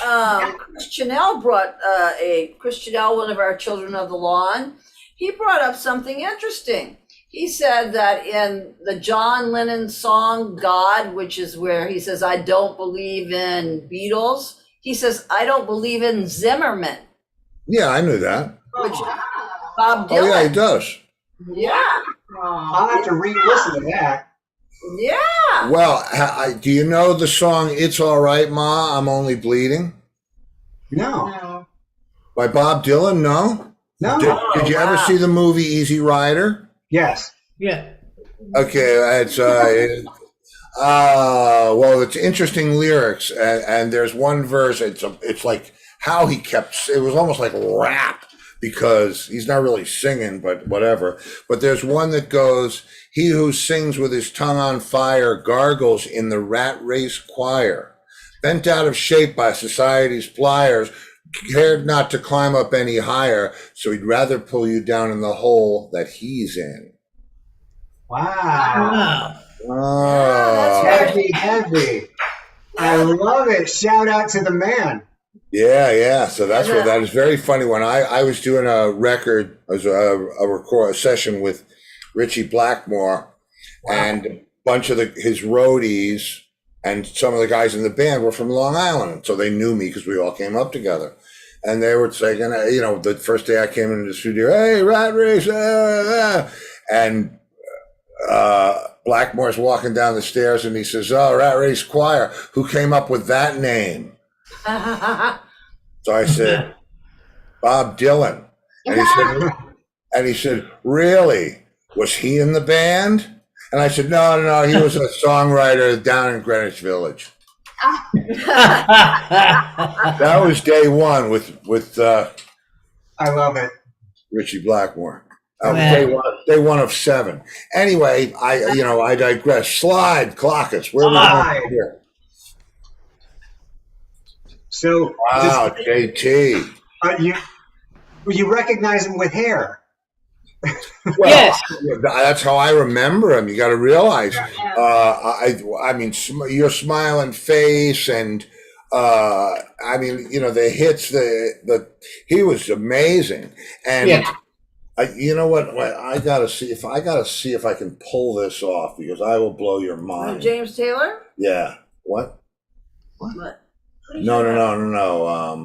S2: Chris Chanel, one of our children of the lawn, he brought up something interesting. He said that in the John Lennon song God, which is where he says, I don't believe in Beatles, he says, I don't believe in Zimmerman.
S1: Yeah, I knew that.
S2: Which Bob Dylan.
S1: Oh, yeah, he does.
S2: Yeah.
S4: I'll have to re-listen to that.
S2: Yeah.
S1: Well, do you know the song "It's All Right, Ma, I'm Only Bleeding"?
S4: No.
S1: By Bob Dylan? No. Did you ever see the movie Easy Rider?
S4: Yes.
S3: Yeah.
S1: Okay, it's interesting lyrics, and there's one verse. It's like how he kept. It was almost like rap, because he's not really singing, but whatever. But there's one that goes, he who sings with his tongue on fire gargles in the rat race choir. Bent out of shape by society's pliers, cared not to climb up any higher, so he'd rather pull you down in the hole that he's in.
S4: Wow.
S3: Wow.
S1: Oh.
S2: that's
S4: Heavy. I love it. Shout out to the man.
S1: Yeah. So that's what that is very funny. When I was doing a record, a session with Richie Blackmore, and a bunch of his roadies and some of the guys in the band were from Long Island, so they knew me because we all came up together. And they were saying, the first day I came into the studio, hey, Rat Race, and Blackmore's walking down the stairs, and he says, "Oh, Rat Race Choir, who came up with that name?" So I said, "Bob Dylan." And he said, "Really? Was he in the band?" And I said, No, he was a songwriter down in Greenwich Village. That was day one with
S4: I love it.
S1: Richie Blackmore. Day one of 7. Anyway, I digress. Slide, Clockets. Where are we going here?
S4: So,
S1: wow, JT.
S4: You recognize him with hair.
S1: Well,
S3: yes,
S1: that's how I remember him. You got to realize, I mean, your smiling face, and the hits. He was amazing, and you know what? I gotta see if I can pull this off, because I will blow your mind.
S2: James Taylor?
S1: Yeah. What? No.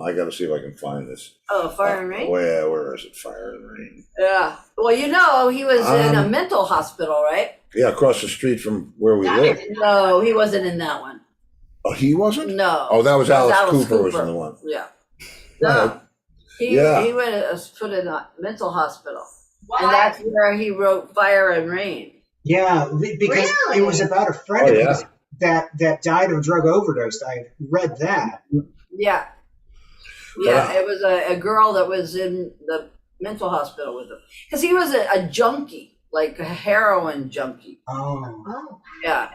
S1: I got to see if I can find this.
S2: Oh, Fire and Rain?
S1: Where is it? Fire and Rain.
S2: Yeah. Well, he was in a mental hospital, right?
S1: Yeah, across the street from where we live.
S2: No, he wasn't in that one.
S1: Oh, he wasn't?
S2: No.
S1: Oh, that was Alice Cooper was in the one.
S2: Yeah.
S1: No.
S2: He was put in a mental hospital.
S5: Why?
S2: And that's where he wrote Fire and Rain.
S4: Yeah, because it was about a friend of his that died of drug overdose. I read that.
S2: Yeah. Yeah, it was a girl that was in the mental hospital with him. Because he was a junkie, like a heroin junkie.
S4: Oh.
S2: Yeah.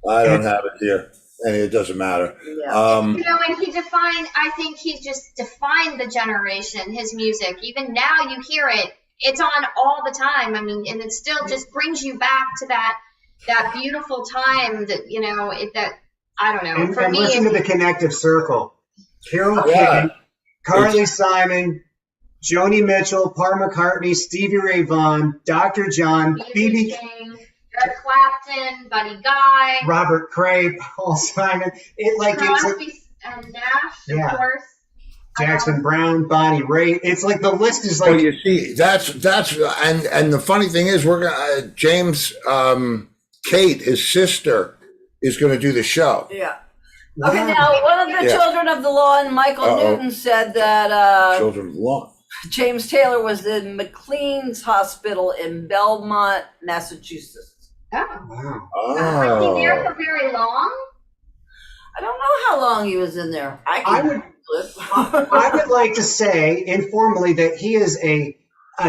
S1: I don't have it here, and it doesn't matter.
S2: Yeah.
S5: And I think he just defined the generation, his music. Even now you hear it, it's on all the time. I mean, and it still just brings you back to that beautiful time that, I don't know.
S4: And listen to the connective circle. Carole King, Carly Simon, Joni Mitchell, Paul McCartney, Stevie Ray Vaughan, Dr. John, B.B.
S5: King, Eric Clapton, Buddy Guy,
S4: Robert Cray, Paul Simon.
S5: Crosby and Nash, of course.
S4: Jackson Brown, Bonnie Raitt. It's like the list is like.
S1: Well, you see, that's and the funny thing is, we're gonna James, Kate, his sister, is going to do the show.
S2: Yeah. Okay, now one of the children of the lawn, Michael Newton, said that
S1: Children of the Lawn.
S2: James Taylor was in McLean's Hospital in Belmont, Massachusetts.
S5: Oh.
S4: Wow.
S5: Was he there for very long?
S2: I don't know how long he was in there. I
S4: would like to say informally that he is a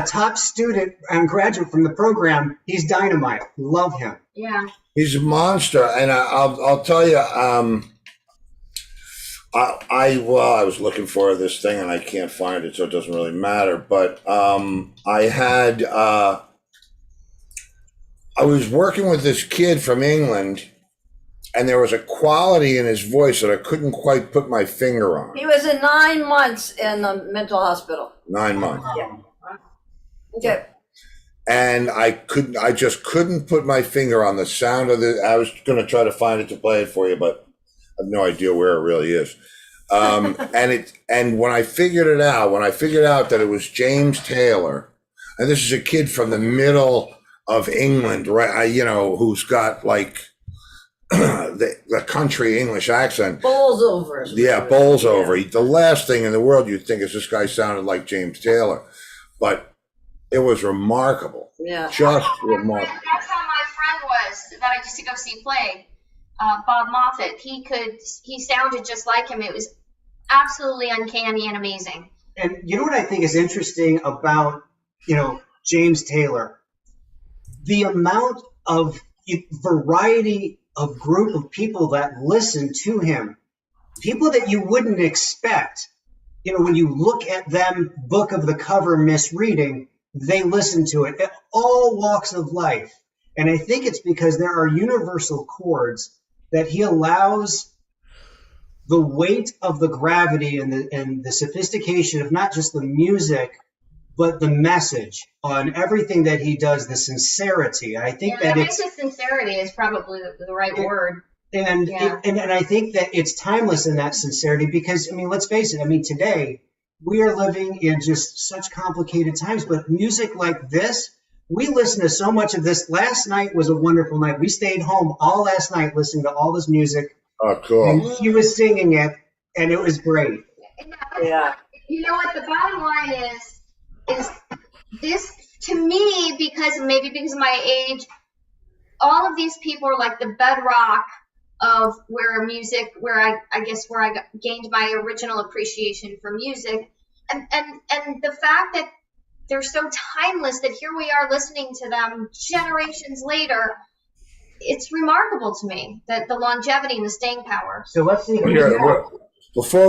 S4: top student and graduate from the program. He's dynamite. Love him.
S5: Yeah.
S1: He's a monster, and I'll tell you. I was looking for this thing and I can't find it, so it doesn't really matter. But I was working with this kid from England, and there was a quality in his voice that I couldn't quite put my finger on.
S2: He was in 9 months in the mental hospital.
S1: 9 months.
S2: Yeah. Okay.
S1: And I just couldn't put my finger on the sound of it. I was going to try to find it to play it for you, but I have no idea where it really is. And when I figured out that it was James Taylor, and this is a kid from the middle of England, right? Who's got like the country English accent.
S2: Bowls over.
S1: Yeah, bowls over. The last thing in the world you'd think is this guy sounded like James Taylor, but it was remarkable.
S2: Yeah,
S1: just remarkable.
S5: That's how my friend was that I used to go see play. Bob Moffat. He sounded just like him. It was absolutely uncanny and amazing.
S4: And you know what I think is interesting about, James Taylor? The amount of variety of group of people that listen to him. People that you wouldn't expect. When you look at them, book of the cover misreading, they listen to it. All walks of life. And I think it's because there are universal chords that he allows the weight of the gravity and the sophistication of not just the music, but the message on everything that he does, the sincerity. I think that
S5: it's the sincerity is probably the right word.
S4: And I think that it's timeless in that sincerity because, I mean, let's face it. I mean, today we are living in just such complicated times, but music like this, we listen to so much of this. Last night was a wonderful night. We stayed home all last night listening to all this music.
S1: Oh, cool.
S4: And he was singing it, and it was great.
S2: Yeah.
S5: You know what the bottom line is this to me, because of my age, all of these people are like the bedrock of where I gained my original appreciation for music, and the fact that they're so timeless that here we are listening to them generations later. It's remarkable to me that the longevity and the staying power.
S4: So let's see.
S1: Before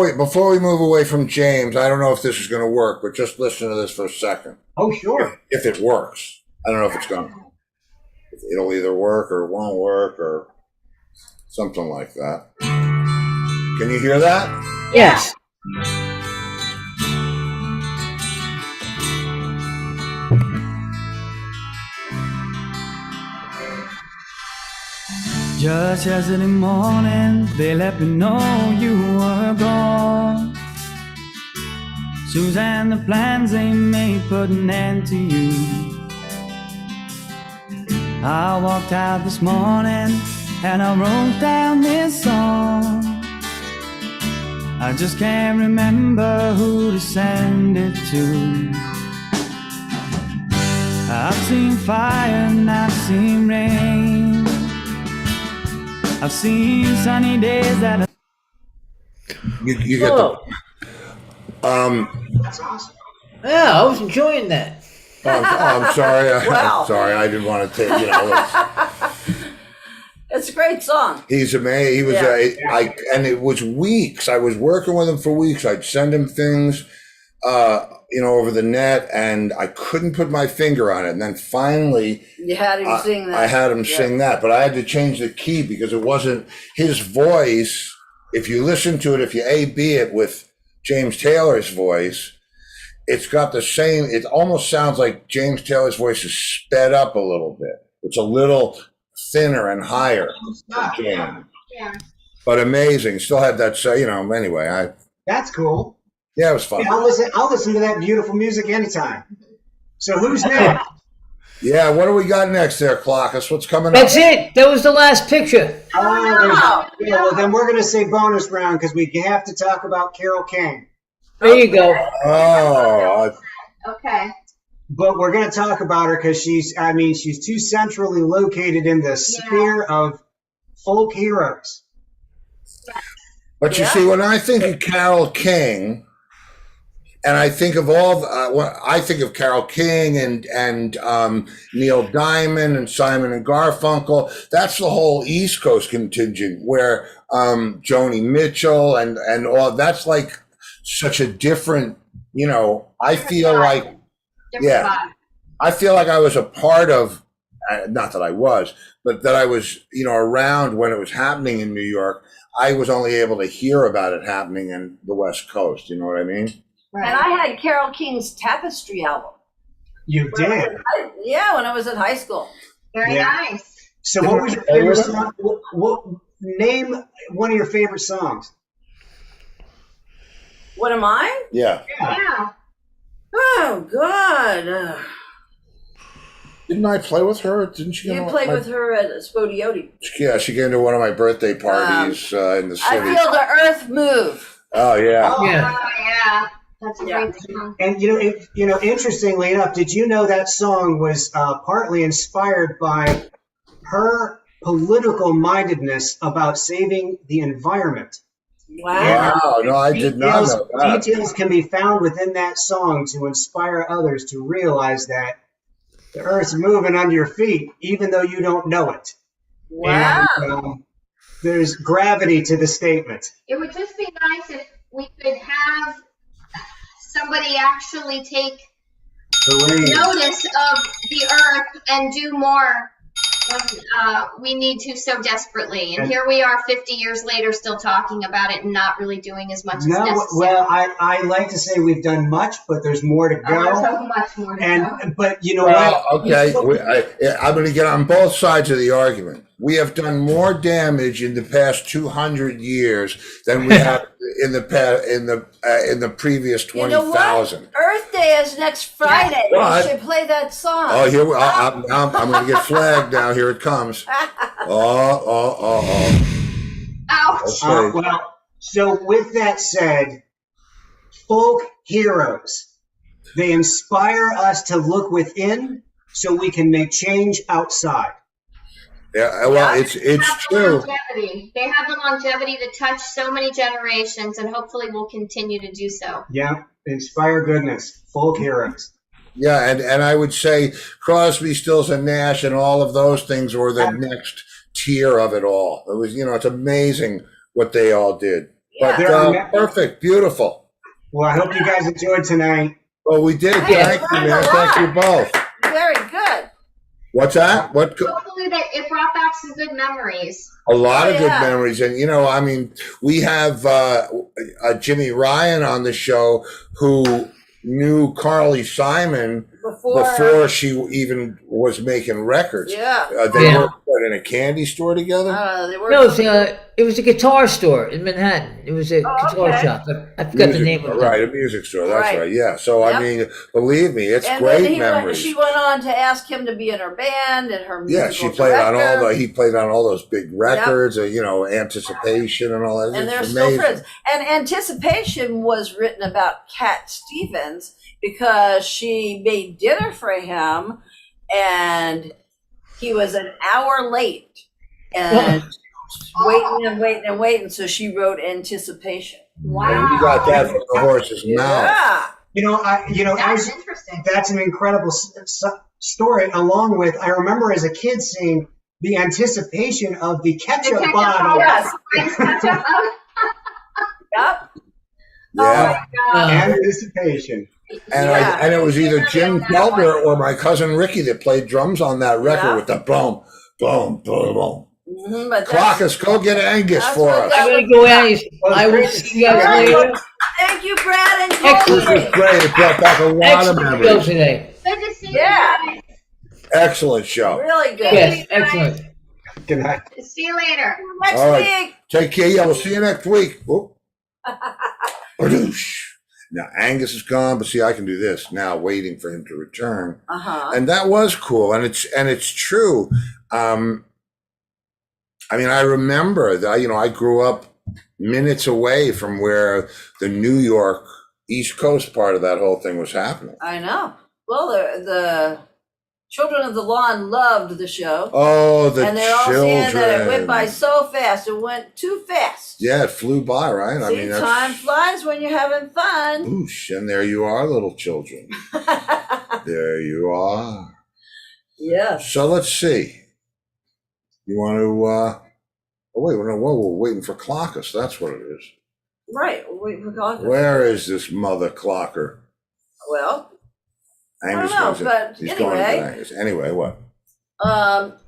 S1: we move away from James, I don't know if this is going to work, but just listen to this for a second.
S4: Oh, sure.
S1: If it works, I don't know if it's going to. It'll either work or it won't work or something like that. Can you hear that?
S3: Yes.
S6: Just yesterday morning, they let me know you were gone. Suzanne, the plans they made put an end to you. I walked out this morning and I wrote down this song. I just can't remember who to send it to. I've seen fire and I've seen rain. I've seen sunny days that
S1: You get the.
S4: That's awesome.
S3: Yeah, I was enjoying that.
S1: I'm sorry.
S2: Wow.
S1: I'm sorry. I didn't want to take.
S2: It's a great song.
S1: He's amazing. He was. And it was weeks. I was working with him for weeks. I'd send him things, over the net, and I couldn't put my finger on it. And then finally,
S2: You had him sing that.
S1: I had him sing that, but I had to change the key because it wasn't his voice. If you listen to it, if you A/B it with James Taylor's voice, it's got the same. It almost sounds like James Taylor's voice is sped up a little bit. It's a little thinner and higher.
S5: Yeah.
S1: But amazing. Still had that. Anyway,
S4: That's cool.
S1: Yeah, it was fun.
S4: Yeah, I'll listen to that beautiful music anytime. So who's next?
S1: Yeah, what do we got next there, Clockus? What's coming up?
S3: That's it. That was the last picture.
S4: Well, then we're going to say bonus round because we have to talk about Carole King.
S3: There you go.
S1: Oh,
S5: Okay.
S4: But we're going to talk about her because she's too centrally located in the sphere of folk heroes.
S1: but you see, when I think of Carole King, and I think of I think of Carole King and Neil Diamond and Simon and Garfunkel. That's the whole East Coast contingent where Joni Mitchell and all. That's like such a different. I feel like I feel like I was a part of. Not that I was, but that I was, around when it was happening in New York. I was only able to hear about it happening in the West Coast. You know what I mean?
S2: And I had Carole King's Tapestry album.
S4: You did?
S2: When I was in high school.
S5: Very nice.
S4: So what was your favorite song? Name one of your favorite songs.
S2: What am I?
S1: Yeah.
S2: Oh, God.
S1: Didn't I play with her? Didn't she?
S2: You played with her at Spodioti.
S1: Yeah, she came to one of my birthday parties in the city.
S2: I Feel the Earth Move.
S1: Oh yeah.
S5: Yeah. That's a great song.
S4: And interestingly enough, did you know that song was partly inspired by her political mindedness about saving the environment?
S2: Wow.
S1: No, I did not know that.
S4: Details can be found within that song to inspire others to realize that the earth's moving under your feet, even though you don't know it.
S2: Wow.
S4: And, there's gravity to the statement.
S5: It would just be nice if we could have somebody actually take notice of the earth and do more we need to so desperately. And here we are 50 years later still talking about it and not really doing as much as necessary.
S4: Well, I like to say we've done much, but there's more to go.
S5: There's so much more to go.
S4: But you know
S1: Well,
S4: what?
S1: okay, I'm going to get on both sides of the argument. We have done more damage in the past 200 years than we have in the previous 20,000.
S2: You know what? Earth Day is next Friday.
S1: What?
S2: We should play that song.
S1: Oh, here I'm going to get flagged now. Here it comes. Oh.
S5: Ouch.
S1: Okay.
S4: Well, so with that said, folk heroes, they inspire us to look within so we can make change outside.
S1: Yeah, well, it's true.
S5: They have the longevity to touch so many generations, and hopefully will continue to do so.
S4: Yeah, inspire goodness, folk heroes.
S1: Yeah, and I would say Crosby, Stills, and Nash and all of those things were the next tier of it all. It was, it's amazing what they all did.
S2: Yeah.
S1: But perfect, beautiful.
S4: Well, I hope you guys enjoyed tonight.
S1: Well, we did. Thank you, man. Thank you both.
S2: Very good.
S1: What's that?
S5: Hopefully that it brought back some good memories.
S1: A lot of good
S2: Yeah.
S1: memories. And, we have Jimmy Ryan on the show who knew Carly Simon before she even was making records.
S2: Yeah.
S1: They worked in a candy store together?
S2: They were
S3: No, it was a guitar store in Manhattan. It was a guitar shop. I forgot the name of it.
S1: Right, a music store. That's right. Yeah. So,
S2: Yep.
S1: believe me, it's
S2: and
S1: great
S2: then
S1: memories.
S2: she went on to ask him to be in her band and her musical
S1: She played
S2: director.
S1: he played on all those big records, Anticipation and all that.
S2: And they're
S1: It's
S2: still
S1: amazing.
S2: friends. And Anticipation was written about Cat Stevens because she made dinner for him and he was an hour late and waiting. So she wrote Anticipation.
S5: Wow.
S1: And you got that from the horse's mouth.
S2: Yeah.
S5: That's interesting.
S4: That's an incredible story. Along with, I remember as a kid seeing the anticipation of the ketchup bottle.
S2: Yes.
S5: Ketchup.
S2: Yep.
S1: Yeah.
S4: Anticipation.
S1: And it was either Jim Keltner or my cousin Ricky that played drums on that record with the boom, boom, boom, boom.
S2: Mm-hmm, but
S1: Clockus, go get Angus
S2: that's
S1: for
S2: what
S1: us.
S2: that
S3: I'm going to go out. I will see you guys later.
S2: Thank you, Brad and
S3: Excellent.
S1: This was great. It brought back a lot of
S3: Excellent show
S1: memories.
S3: today.
S5: Good to see
S2: Yeah.
S5: you guys.
S1: Excellent show.
S2: Really good.
S3: Yes, excellent.
S4: Good night.
S5: See you later.
S2: Next
S1: All right.
S2: week.
S1: Take care. Yeah, we'll see you next week. Whoop. Badoosh. Now, Angus is gone, but see, I can do this now, waiting for him to return.
S2: Uh-huh.
S1: And that was cool. And it's true. I remember that, I grew up minutes away from where the New York East Coast part of that whole thing was happening.
S2: I know. Well, the Children of the Lawn loved the show.
S1: Oh, the
S2: and they're all
S1: children.
S2: saying that it went by so fast. It went too fast.
S1: Yeah, it flew by, right?
S2: See, time flies when you're having fun.
S1: Oosh, and there you are, little children. There you are.
S2: Yes.
S1: So let's see. You want to, we're waiting for Clockus. That's what it is.
S2: Right. We forgot.
S1: Where is this mother clocker?
S2: Well,
S1: Angus
S2: I don't know,
S1: goes in.
S2: but
S1: He's
S2: anyway.
S1: going to Angus. Anyway, what?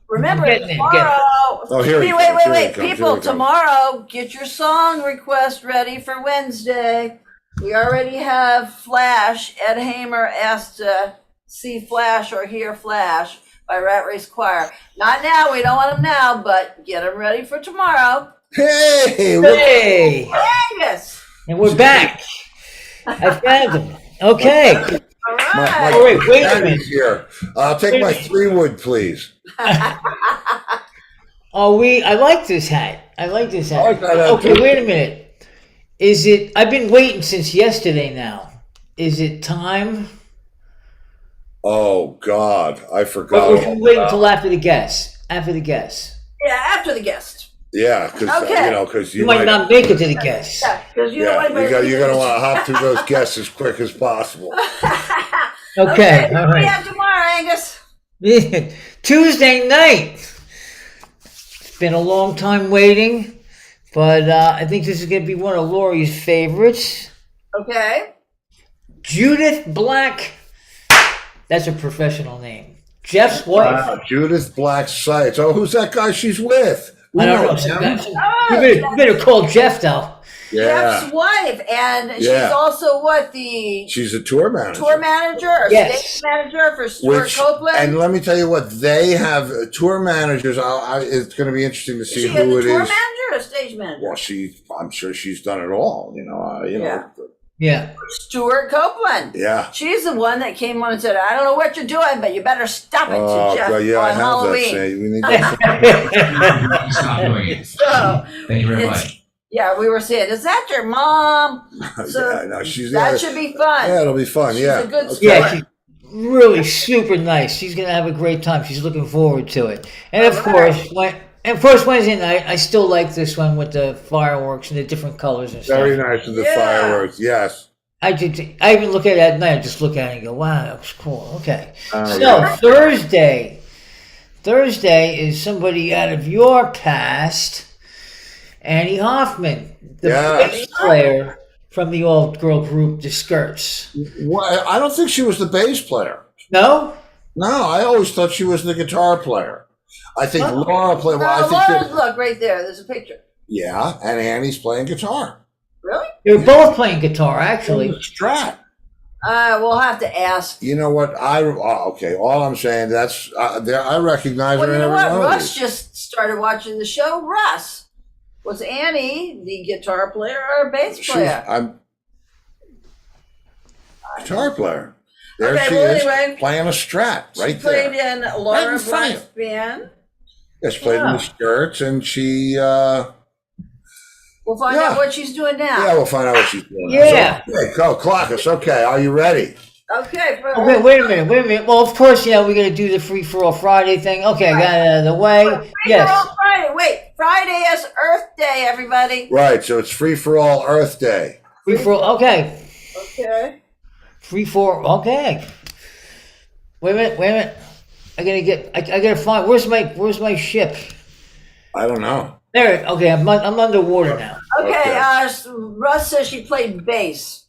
S2: Remember
S3: Get it,
S2: tomorrow.
S3: get it.
S1: Oh, here he
S2: wait,
S1: comes, here he
S2: wait,
S1: comes,
S2: people!
S1: here he comes.
S2: Tomorrow, get your song request ready for Wednesday. We already have Flash. Ed Hamer asked to see Flash or hear Flash by Rat Race Choir. Not now. We don't want them now, but get them ready for tomorrow.
S1: Hey, look.
S3: Hey,
S2: Angus.
S3: and we're back. I found them. Okay.
S2: All
S1: My
S2: right.
S3: Oh, wait a
S1: daddy's
S3: minute.
S1: here. I'll take my 3-wood, please.
S3: I like this hat. I like this hat.
S1: I like that hat,
S3: Okay,
S1: too.
S3: wait a minute. I've been waiting since yesterday now. Is it time?
S1: Oh, God. I forgot.
S3: Or should we wait until after the guest? After the guest.
S2: Yeah, after the guest.
S1: Yeah, because,
S2: Okay.
S1: because
S3: You might not make it to the guest.
S2: Yeah, because you don't
S1: Yeah,
S2: want
S1: you're going to want to hop through those guests as quick as possible.
S3: Okay, all
S2: What do we
S3: right.
S2: have tomorrow, Angus?
S3: Tuesday night. It's been a long time waiting, but I think this is going to be one of Laurie's favorites.
S2: Okay.
S3: Judith Black. That's a professional name. Jeff's wife.
S1: Judith Black Sites. Oh, who's that guy she's with?
S3: I don't know. You better call Jeff though.
S1: Yeah.
S2: Jeff's wife, and she's also
S1: she's a tour manager.
S2: Tour manager or stage manager for Stuart Copeland.
S1: And let me tell you what, they have tour managers. It's going to be interesting to see who it is.
S2: Tour manager or stage manager?
S1: Well, I'm sure she's done it all. You know.
S3: Yeah.
S2: Stuart Copeland.
S1: Yeah.
S2: She's the one that came on and said, "I don't know what you're doing, but you better stop it."
S1: Oh,
S2: to Jeff
S1: God, yeah,
S2: on
S1: I have
S2: Halloween.
S1: that. We need that.
S7: Stop doing it.
S2: So,
S7: Thank you very much.
S2: yeah, we were saying, "Is that your mom?" So
S1: yeah, no,
S2: that should be fun.
S1: Yeah, it'll be fun.
S2: She's
S1: yeah.
S2: a good sport.
S3: Yeah, she's really super nice. She's gonna have a great time. She's looking forward to it. And of course, Wednesday night, I still like this one with the fireworks and the different colors and stuff.
S1: Very nice with the fireworks. Yes.
S3: I even look at it at night. I just look at it and go, "Wow, that was cool." Okay. So
S1: yeah.
S3: Thursday is somebody out of your past, Annie Hoffman, the bass player from the all-girl group The Skirts.
S1: Well, I don't think she was the bass player.
S3: No?
S1: No, I always thought she was the guitar player. I think Laura played. Well, I think
S2: look right there. There's a picture.
S1: Yeah, and Annie's playing guitar.
S2: Really?
S3: They're both playing guitar, actually.
S1: Strat.
S2: We'll have to ask.
S1: You know what? Okay. All I'm saying, that's I recognize her.
S2: Well, you
S1: in
S2: know
S1: every
S2: what?
S1: one of
S2: Russ
S1: these.
S2: just started watching the show. Russ, was Annie the guitar player or bass player?
S1: I'm guitar player. There
S2: Okay,
S1: she
S2: well,
S1: is
S2: anyway,
S1: playing a Strat right
S2: She played
S1: there.
S2: in Laura
S1: Right in front
S2: Blank's
S1: of you.
S2: band.
S1: Yeah, she played in the Skirts, and she.
S2: We'll find out what she's doing now.
S1: Yeah, we'll find out what she's doing.
S3: Yeah.
S1: So, okay, go clock us. Okay, are you ready?
S2: Okay.
S3: Okay, wait a minute. Well, of course, we're going to do the Free-for-All Friday thing. Okay, I got it out of the way. Yes.
S2: Friday. Wait, Friday is Earth Day, everybody.
S1: Right, so it's Free for All Earth Day.
S3: Free-for-all, okay.
S2: Okay.
S3: Okay. Wait a minute. I gotta find, where's my ship?
S1: I don't know.
S3: There, okay, I'm underwater now.
S2: Okay, Russ says she played bass.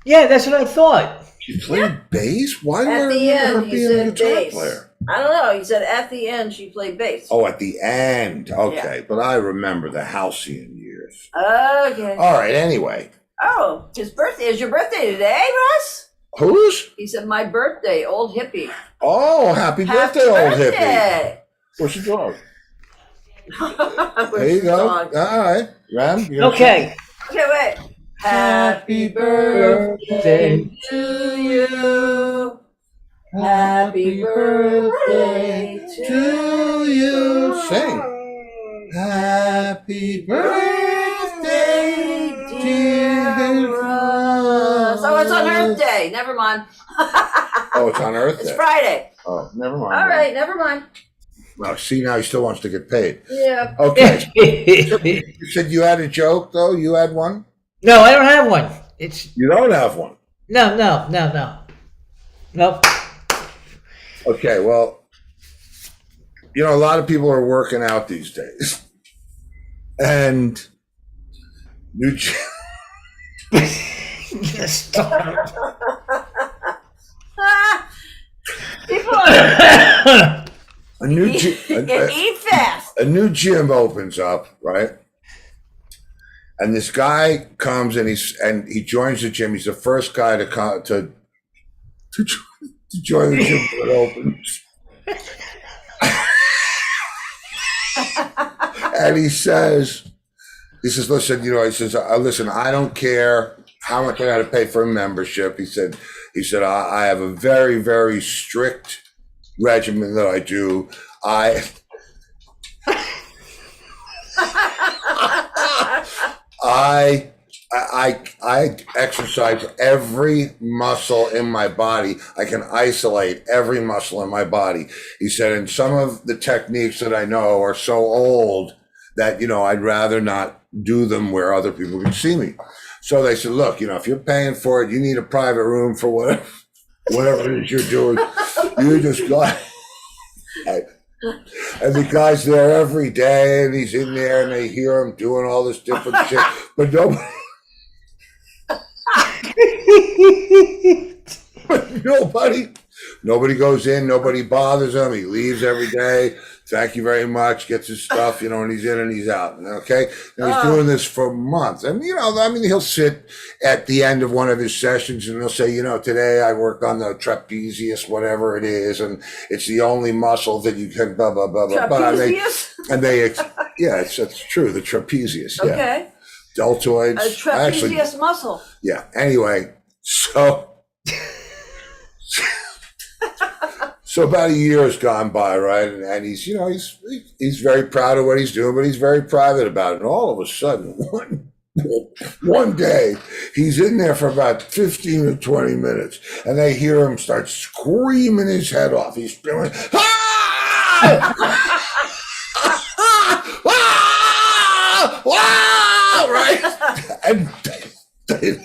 S3: Yeah, that's what I thought.
S1: She played bass? Why do I
S2: At the
S1: remember
S2: end,
S1: her
S2: he
S1: being a
S2: said
S1: guitar
S2: bass.
S1: player?
S2: I don't know. He said at the end she played bass.
S1: Oh, at the end. Okay, but I remember the halcyon years.
S2: Okay.
S1: All right, anyway.
S2: Oh, his birthday. Is your birthday today, Russ?
S1: Whose?
S2: He said, my birthday, old hippie.
S1: Oh, happy birthday, old hippie.
S2: Birthday.
S1: Where's your dog?
S2: Where's
S1: There you
S2: the
S1: go.
S2: dog?
S1: All right. Ram,
S3: Okay.
S2: Okay, wait. Happy birthday to you. Happy birthday
S1: to you. Sing. Happy birthday, dear Russ.
S2: So it's on Earth Day. Never mind.
S1: Oh, it's on Earth
S2: It's
S1: Day.
S2: Friday.
S1: Oh, never mind.
S2: All right, never mind.
S1: Well, see, now he still wants to get paid.
S2: Yeah.
S1: Okay. You said you had a joke, though? You had one?
S3: No, I don't have one.
S1: You don't have one?
S3: No. Nope.
S1: Okay, well, you know, a lot of people are working out these days. And new
S3: Stop.
S2: People are
S1: a new gym,
S2: eat fast.
S1: a new gym opens up, right? And this guy comes and he joins the gym. He's the first guy to join the gym when it opens. And he says, listen, listen, I don't care how much I got to pay for a membership. He said, I have a very, very strict regimen that I do. I exercise every muscle in my body. I can isolate every muscle in my body. He said, and some of the techniques that I know are so old that, I'd rather not do them where other people can see me. So they said, look, if you're paying for it, you need a private room for whatever it is you're doing. You just go. And the guy's there every day, and he's in there, and they hear him doing all this different shit. But Nobody goes in, nobody bothers him. He leaves every day. Thank you very much. Gets his stuff, and he's in and he's out. Okay, and he's doing this for months. And he'll sit at the end of one of his sessions and he'll say, today I worked on the trapezius, whatever it is, and it's the only muscle that you can blah blah blah blah blah. It's true, the trapezius. Yeah.
S2: Okay.
S1: Deltoids.
S2: A trapezius muscle.
S1: Yeah. Anyway, so about a year has gone by, right? And he's very proud of what he's doing, but he's very private about it. And all of a sudden, one day, he's in there for about 15 or 20 minutes, and they hear him start screaming his head off. He's screaming, ah! Ah! Ah! Right? And they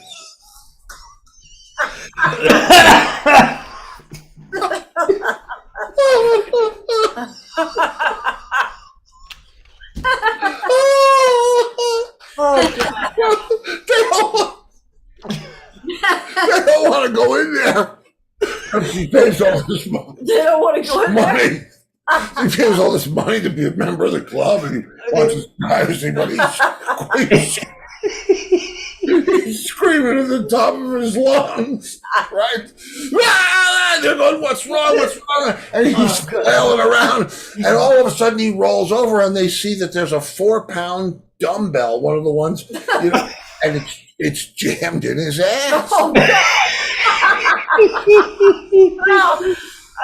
S1: don't want to go in there. She pays all this money.
S2: They don't want to go in there.
S1: He pays all this money to be a member of the club, and he wants his privacy, but he's screaming at the top of his lungs, right? They're going, what's wrong? And he's flailing around, and all of a sudden he rolls over, and they see that there's a 4-pound dumbbell, one of the ones, and it's jammed in his ass.
S2: Oh, God.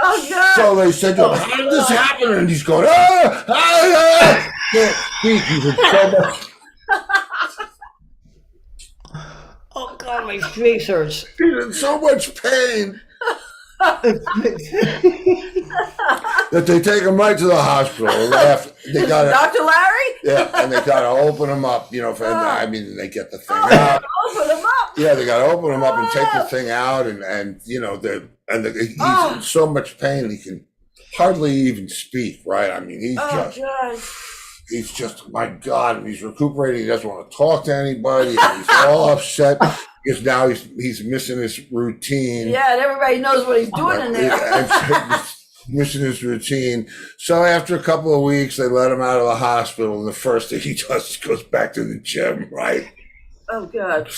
S2: Oh, God.
S1: So they said to him, how did this happen? And he's going, can't speak. He's in so much.
S3: Oh God, my face hurts.
S1: He's in so much pain that they take him right to the hospital. They got
S2: Dr. Larry?
S1: Yeah, and they got to open him up, they get the thing out.
S2: Open him up.
S1: Yeah, they got to open him up and take the thing out, he's in so much pain he can hardly even speak. Right? I mean, he's just, my God, and he's recuperating. He doesn't want to talk to anybody. And he's all upset because now he's missing his routine.
S2: Yeah, and everybody knows what he's doing in there.
S1: Missing his routine. So after a couple of weeks, they let him out of the hospital, and the first thing he does is goes back to the gym, right?
S2: Oh, God.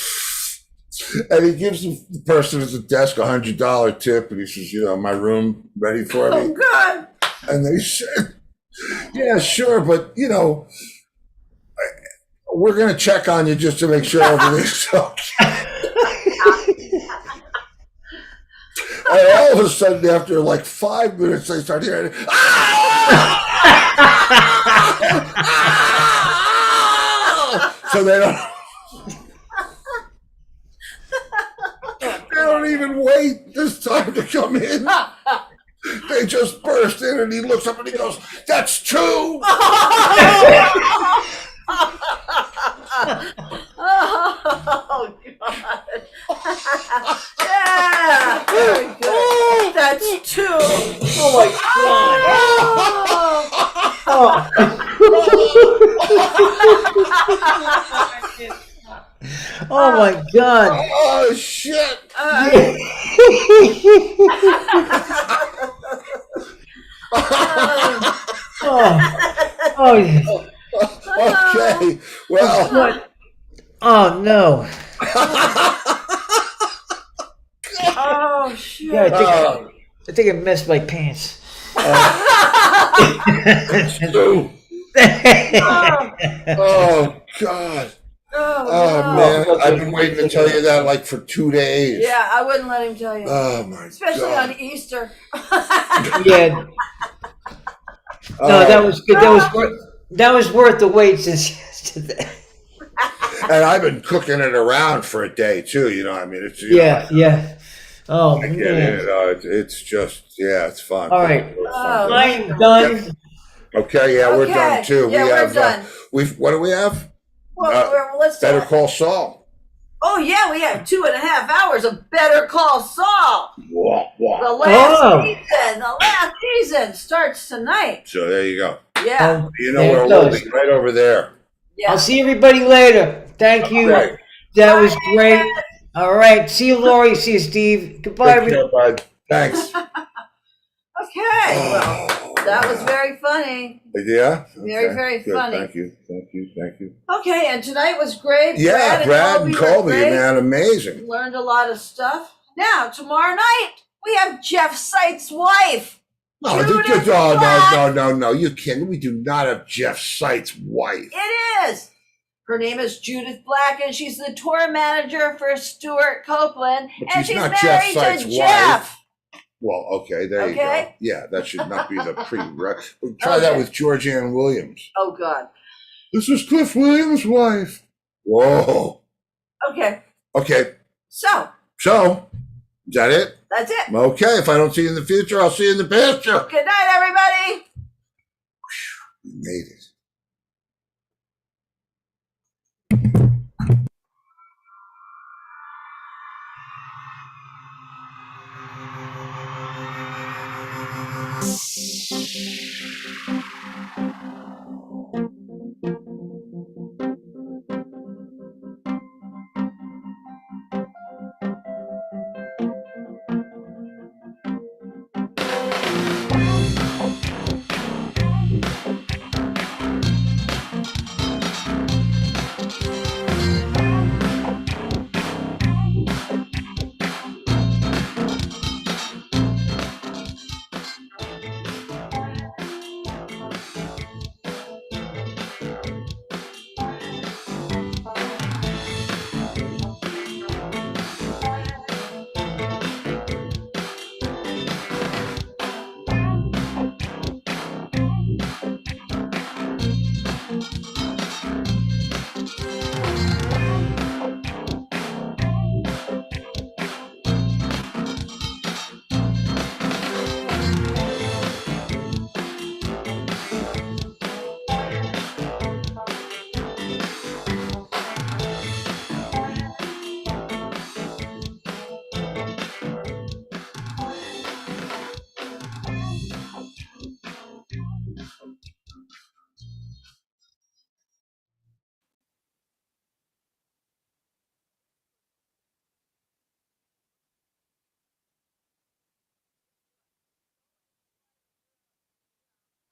S1: And he gives the person at the desk $100 tip, and he says, my room ready for me?
S2: Oh, God.
S1: And they said, yeah, sure, but, we're going to check on you just to make sure everything's okay. And all of a sudden, after like 5 minutes, they start hearing, so they don't even wait this time to come in. They just burst in, and he looks up and he goes, "That's true."
S2: Oh, God. Yeah, very good. That's two.
S3: Oh my God. Oh my God.
S1: Oh shit.
S3: Oh yeah.
S1: Okay. Well.
S3: What? Oh no.
S2: Oh shit.
S3: Yeah, I think I messed my pants.
S1: Oh God. Oh man, I've been waiting to tell you that like for 2 days.
S2: Yeah, I wouldn't let him tell you.
S1: Oh my
S2: Especially
S1: God.
S2: on Easter.
S3: Yeah. No, that was good. That was worth the wait since yesterday.
S1: And I've been cooking it around for a day too. It's
S3: Yeah. Oh
S1: I
S3: man.
S1: get it. It's just it's fun.
S3: All right.
S1: It's fun.
S3: I'm done.
S1: Okay, yeah, we're done too.
S2: Yeah, we're done.
S1: What do we have?
S2: Well, let's
S1: Better
S2: talk.
S1: Call Saul.
S2: Oh yeah, we have 2.5 hours of Better Call Saul.
S1: Wah, wah.
S2: The last season starts tonight.
S1: So there you go.
S2: Yeah.
S1: Where we'll be right over there.
S2: Yeah.
S3: I'll see everybody later. Thank you.
S1: Right.
S3: That was great. All right. See you, Lori. See you, Steve. Goodbye,
S1: Take care,
S3: everybody.
S1: bud. Thanks.
S2: Okay, well, that was very funny.
S1: Yeah.
S2: Very, very
S1: Good.
S2: funny.
S1: Thank you.
S2: Okay, and tonight was great.
S1: Yeah, Brad and Colby,
S2: were great.
S1: man, amazing.
S2: Learned a lot of stuff. Now, tomorrow night, we have Jeff Seitz' wife.
S1: No,
S2: Judith
S1: no,
S2: Black.
S1: no. You can't. We do not have Jeff Seitz' wife.
S2: It is. Her name is Judith Black, and she's the tour manager for Stuart Copeland.
S1: But
S2: and
S1: she's
S2: she's
S1: not
S2: married
S1: Jeff Seitz'
S2: to
S1: wife.
S2: Jeff.
S1: Well, okay, there you go.
S2: Okay.
S1: Yeah, that should not be the prerequisite. Try that with Georgianne Williams.
S2: Oh, God.
S1: This is Cliff Williams' wife. Whoa.
S2: Okay.
S1: Okay.
S2: So,
S1: Is that it?
S2: that's it.
S1: Okay. If I don't see you in the future, I'll see you in the pasture.
S2: Good night, everybody.
S1: We made it.